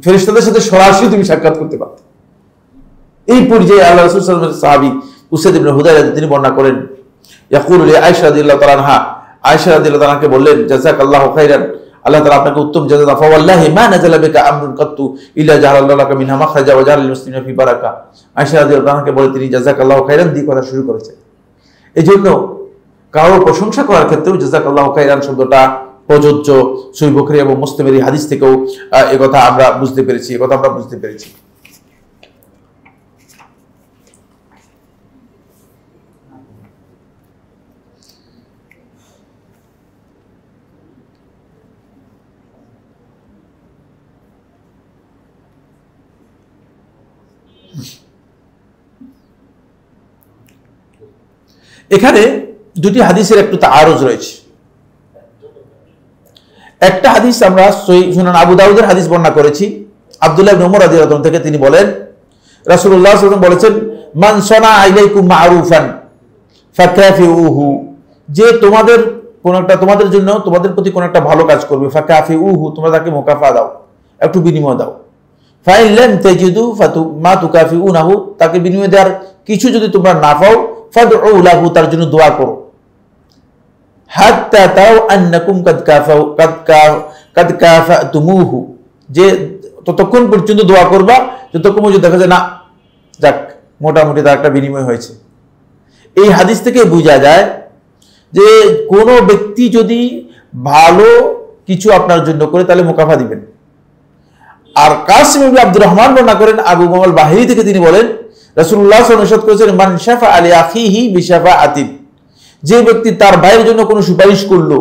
ফেরেশতাদের সাথে সরাসরি তুমি সাক্ষাৎ করতে পারতে। এই পর্যায়ে আল্লাহ রাসূল সাল্লাল্লাহু আলাইহি ওয়াসাল্লাম সাহাবী উসাইদ ইবনে হুদায়রা তিনি বর্ণনা করেন, ইয়াকুলু লি আয়েশা রাদিয়াল্লাহু তাআলা আনহা, আয়েশা রাদিয়াল্লাহু তাআলা কে বললেন জাযাকাল্লাহু খাইরান, আল্লাহ তাআলা আপনাকে উত্তম জাযা দান। ফাওয়াল্লাহি মা নাযালা বিকা আমরুন কাত্তু ইল্লা জাআলাল্লাহু লাকা মিনহা মাখরাজা ওয়া জাআলাল মুসলিমিনা ফি বারাকা। আয়েশা রাদিয়াল্লাহু তাআলা কে বলে তিনি জাযাকাল্লাহু খাইরান দিয়ে কথা শুরু করেছেন। এজন্য কারোর প্রশংসা করার ক্ষেত্রেও জাযাকাল্লাহু খাইরান শব্দটা প্রযোজ্য। সহিহ বুখারী এবং মুসলিমের এই হাদিস থেকেও এই কথা আমরা বুঝতে পেরেছি, এখানে দুটি হাদিসের একটু তাআরুজ রয়েছে। একটা হাদিস আমরা সুনান আবু দাউদের হাদিস বর্ণনা করেছি, আব্দুল্লাহ ইবনে উমর রাদিয়াল্লাহু আনহু থেকে, তিনি বলেন রাসূলুল্লাহ সাল্লাল্লাহু আলাইহি ওয়াসাল্লাম বলেছেন মান সানা ইলাইকুম মা'রুফান ফাকাফিউহু, যে তোমাদের জন্য তোমাদের প্রতি কোন একটা ভালো কাজ করবে, ফাকাফিউহু, তোমরা তাকে মুকাফা দাও, একটু বিনিময় দাও। ফাইন লাম তাজিদু মা তুকাফিউনাহু, তাকে বিনিময় দেওয়ার কিছু যদি তোমরা না পাও, ফাদউ লাহু, তার জন্য দোয়া করো। হাত্তা তাও আন্নাকুম কাদ কাফাতুমুহু, যে ততক্ষণ পর্যন্ত দোয়া করবা যতক্ষণ পর্যন্ত দেখা যায় না যাক মোটামুটি তার একটা বিনিময় হয়েছে। এই হাদিস থেকে বোঝা যায় যে কোনো ব্যক্তি যদি ভালো কিছু আপনার জন্য করে তাহলে মুকাফা দিবেন। আর কাসিম ইবনে আব্দুর রহমান বর্ণনা করেন আবু মুহাম্মদ বাহিরি থেকে, তিনি বলেন রাসূলুল্লাহ সাল্লাল্লাহু আলাইহি ওয়াসাল্লাম ইরশাদ করেছেন মান শাফা আলি আখিহি বিশাফাআতিন, যে ব্যক্তি তার ভাইয়ের জন্য কোনো সুপারিশ করলো,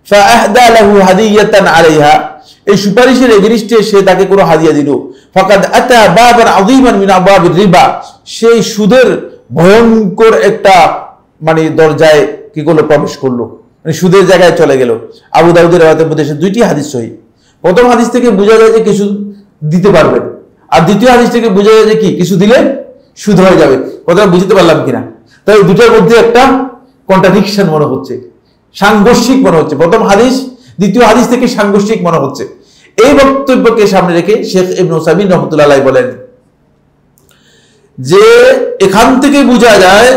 ফাআহদা লাহু হাদিয়াতান আলাইহা, এই সুপারিশের এগেইনস্টে সে তাকে কোনো হাদিয়া দিল, ফাকাদ আতা বাবান আযীমান মিন আবওয়াবির রিবা, সেই সুদের ভয়ঙ্কর একটা মানে দরজায় কি করলো, প্রবেশ করলো, মানে সুদের জায়গায় চলে গেল। আবু দাউদের রাওয়ায়াতের মধ্যে দুইটি হাদিস সহিহ। প্রথম হাদিস থেকে বোঝা যায় যে কিছু দিতে পারবেন, আর দ্বিতীয় হাদিস থেকে বোঝা যায় যে কি কিছু দিলে সুদ হয়ে যাবে। কথাটা বুঝতে পারলাম কিনা? তাই দুটোর মধ্যে একটা কন্ট্রাডিকশন মনে হচ্ছে, সাংঘর্ষিক মনে হচ্ছে। প্রথম হাদিস দ্বিতীয় হাদিস থেকে সাংঘর্ষিক মনে হচ্ছে। এই বক্তব্যকে সামনে রেখে শেখ ইবনে উসাইমিন রাহমাতুল্লাহ আলাইহি বলেন যে এখান থেকে বোঝা যায়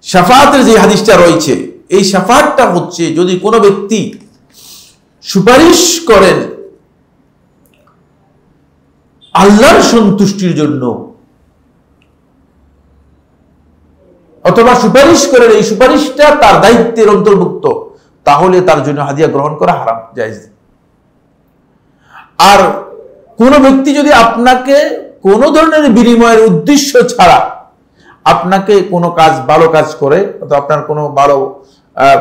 শাফাআতের যে হাদিসটা রয়েছে, এই শাফাআতটা হচ্ছে যদি কোনো ব্যক্তি সুপারিশ করেন আল্লাহর সন্তুষ্টির জন্য, অথবা সুপারিশ করেন এই সুপারিশটা তার দায়িত্বের অন্তর্ভুক্ত, তাহলে তার জন্য হাদিয়া গ্রহণ করা হারাম, জায়েজ। আর কোন ব্যক্তি যদি আপনাকে কোনো ধরনের বিনিময়ের উদ্দেশ্য ছাড়া আপনাকে কোনো কাজ, ভালো কাজ করে, অথবা আপনার কোনো ভালো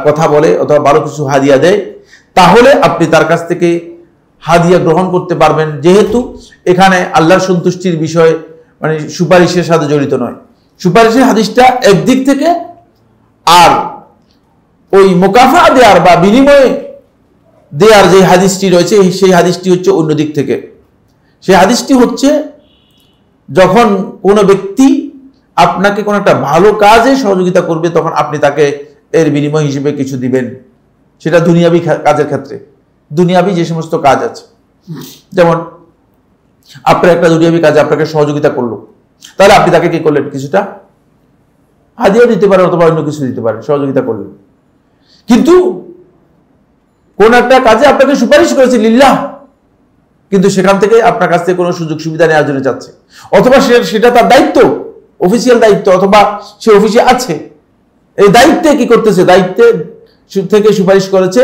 কথা বলে, অথবা ভালো কিছু হাদিয়া দেয়, তাহলে আপনি তার কাছ থেকে হাদিয়া গ্রহণ করতে পারবেন, যেহেতু এখানে আল্লাহর সন্তুষ্টির বিষয় মানে সুপারিশের সাথে জড়িত নয়। সুপারিশের হাদিসটা একদিক থেকে, আর ওই মুকাফা দেওয়ার বা বিনিময়ে দেওয়ার যে হাদিসটি রয়েছে সেই হাদিসটি হচ্ছে অন্য দিক থেকে। সেই হাদিসটি হচ্ছে যখন কোনো ব্যক্তি আপনাকে কোনো একটা ভালো কাজে সহযোগিতা করবে, তখন আপনি তাকে এর বিনিময় হিসেবে কিছু দিবেন। সেটা দুনিয়াবি কাজের ক্ষেত্রে, দুনিয়াবি যে সমস্ত কাজ আছে, যেমন আপনার একটা দুনিয়াবি কাজে আপনাকে সহযোগিতা করলো, তাহলে আপনি তাকে কি করলেন, কিছুটা হাদিয়া দিতে পারেন, অথবা অন্য কিছু দিতে পারেন, সহযোগিতা করলেন। কিন্তু কোন একটা কাজে আপনাকে সুপারিশ করেছে লিল্লাহ, কিন্তু সেখান থেকে আপনার কাছ থেকে কোনো সুযোগ সুবিধা নেওয়ার জন্য চাচ্ছে, অথবা সেটা তার দায়িত্ব, অফিসিয়াল দায়িত্ব, অথবা সে অফিসে আছে, এই দায়িত্বে কি করতেছে, দায়িত্বে থেকে সুপারিশ করেছে,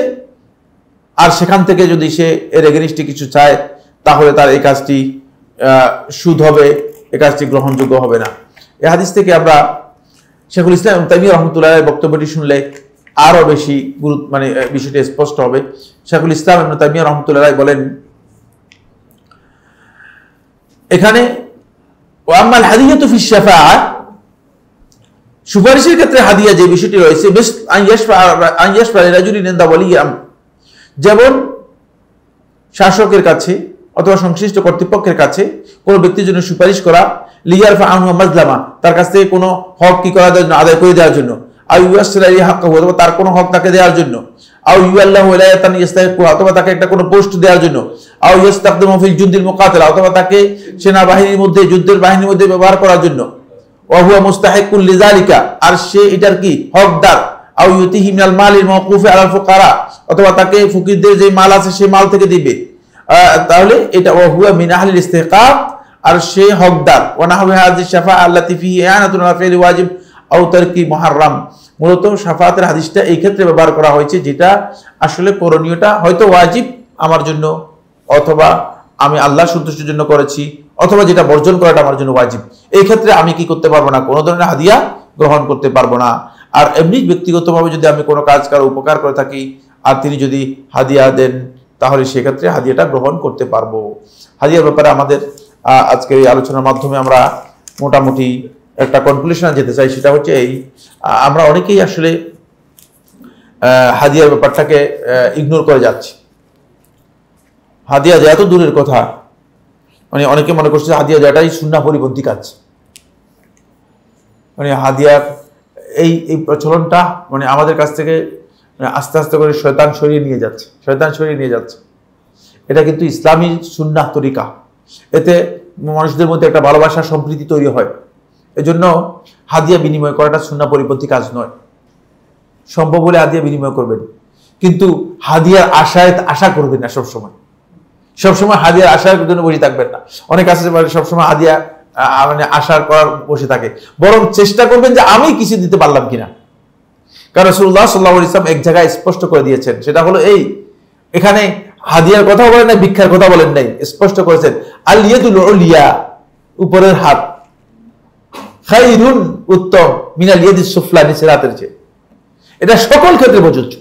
আর সেখান থেকে যদি সে এর এগেনিস্টে কিছু চায়, তাহলে তার এই কাজটি সুদ হবে, এই কাজটি গ্রহণযোগ্য হবে না। এই হাদিস থেকে আমরা শেখুল ইসলাম ইবনে তাইমিয়া রাহমাতুল্লাহ আলাইহির বক্তব্যটি শুনলে আরো বেশি গুরুত্ব, মানে বিষয়টি স্পষ্ট হবে। শেখুল ইসলাম ইবনে তাইমিয়া রাহমাতুল্লাহ আলাইহি বলেন এখানে, ওয়া আম্মাল হাদিয়াতু ফি শাফাআ, সুপারিশের ক্ষেত্রে হাদিয়া যে বিষয়টি রয়েছে, বেশ আইয়াশফা লিরাজুলিন ইনদা ওয়ালি আম, যেমন শাসকের কাছে অথবা সংশ্লিষ্ট কর্তৃপক্ষের কাছে কোনো ব্যক্তির জন্য সুপারিশ করা, লিয়ারফা আনহু মাজলামা, তার কাছ থেকে কোনো হক কি করার জন্য, আদায় করে দেওয়ার জন্য, আও ইউসলাহি হাক্কাহু, অথবা তার কোনো হক তাকে দেওয়ার জন্য, আও ইউআল্লাহু ইলায়াতান ইস্তাহিকু, অথবা তাকে একটা কোনো পোস্ট দেওয়ার জন্য, আও ইস্তাখদামু ফিল জুনদিল মুকাতালা, অথবা তাকে সেনাবাহিনীর মধ্যে, যুদ্ধের বাহিনীর মধ্যে ব্যবহার করার জন্য, ওয়া হুয়া মুস্তাহিকুল লিযালিকা, আর সে এটার কি হকদার, আও ইউতিহি মিনাল মালিল মাওকুফি আলাল ফুকারা, অথবা তাকে ফকিরদের যে মাল আছে সেই মাল থেকে দিবে, তাহলে এটা ওয়া হুয়া মিন আহলিল ইস্তিহকাক, আর সে হকদার। ওয়া নাহু হাযিহি শাফাআ আল্লাতী ফিহি ইআনাতুন আলা ফি'লি ওয়াজিব আও তারকি মুহাররাম, মূলত শাফাআতের হাদিসটা এই ক্ষেত্রে ব্যবহার করা হয়েছে যেটা আসলে করণীয়টা হয়তো ওয়াজিব আমার জন্য, অথবা আমি আল্লাহর সন্তুষ্টির জন্য করেছি, অথবা যেটা বর্জন করাটা আমার জন্য ওয়াজিব, এই ক্ষেত্রে আমি কি করতে পারবো না, কোনো ধরনের হাদিয়া গ্রহণ করতে পারবো না। আর এমনি ব্যক্তিগতভাবে যদি আমি কোনো কাজ কারো উপকার করে থাকি আর তিনি যদি হাদিয়া দেন, তাহলে সেক্ষেত্রে হাদিয়াটা গ্রহণ করতে পারবো। হাদিয়ার ব্যাপারে আমাদের আজকের এই আলোচনার মাধ্যমে আমরা মোটামুটি একটা কনক্লুশনে যেতে চাই, সেটা হচ্ছে এই, আমরা অনেকেই আসলে হাদিয়ার ব্যাপারটাকে ইগনোর করে যাচ্ছি। হাদিয়া দেয়া তো দূরের কথা, মানে অনেকে মনে করছে হাদিয়া দেওয়াটাই সুন্নাহ পরিপন্থী কাজ। মানে হাদিয়ার এই প্রচলনটা মানে আমাদের কাছ থেকে আস্তে আস্তে করে শয়তান সরিয়ে নিয়ে যাচ্ছে। এটা কিন্তু ইসলামী সুন্নাহ তরিকা, এতে মানুষদের মধ্যে একটা ভালোবাসা, সম্প্রীতি তৈরি হয়। এজন্য হাদিয়া বিনিময় করাটা সুন্নাহ পরিপন্থী কাজ নয়। সম্ভব হলে হাদিয়া বিনিময় করবেন, কিন্তু হাদিয়ার আশা করবেন না। সবসময় হাদিয়ার আশার জন্য বসে থাকবেন না। অনেক আছে সবসময় হাদিয়া মানে আশার করার বসে থাকে, বরং চেষ্টা করবেন যে আমি কিছু দিতে পারলাম কিনা। কারণ রাসূলুল্লাহ সাল্লাল্লাহু আলাইহি ওয়াসাল্লাম এক জায়গায় স্পষ্ট করে দিয়েছেন, সেটা হলো এই, এখানে হাদিয়ার কথা বলেন নাই, ভিক্ষার কথা বলেন নাই, স্পষ্ট করেছেন আল ইয়াদুল উলিয়া, উপরের হাত, খায়রুন, উত্তম, মিনাল ইয়াদিস সুফলা, নিচের হাতের চেয়ে। এটা সকল ক্ষেত্রে প্রযোজ্য,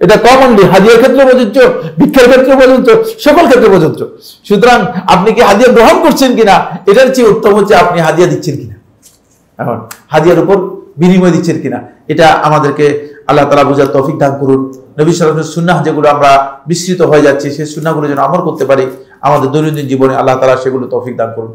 এটা কমনলি হাদিয়ার ক্ষেত্রে প্রযোজ্য, ভিক্ষার ক্ষেত্রে প্রযোজ্য, সকল ক্ষেত্রে প্রযোজ্য। সুতরাং আপনি কি হাদিয়া গ্রহণ করছেন কিনা, এটার চেয়ে উত্তম হচ্ছে আপনি হাদিয়া দিচ্ছেন কিনা, এখন হাদিয়ার উপর বিনিময় দিচ্ছেন কিনা। এটা আমাদেরকে আল্লাহ তাআলা বুঝার তৌফিক দান করুন। নবী সাল্লাল্লাহু আলাইহি ওয়াসাল্লামের সুন্নাহ যেগুলো আমরা বিস্মৃত হয়ে যাচ্ছি, সেই সুন্নাহগুলো যেন আমল করতে পারি। আমাদের দৈনন্দিন জীবনে আল্লাহ তাআলা সেগুলো তৌফিক দান করুন।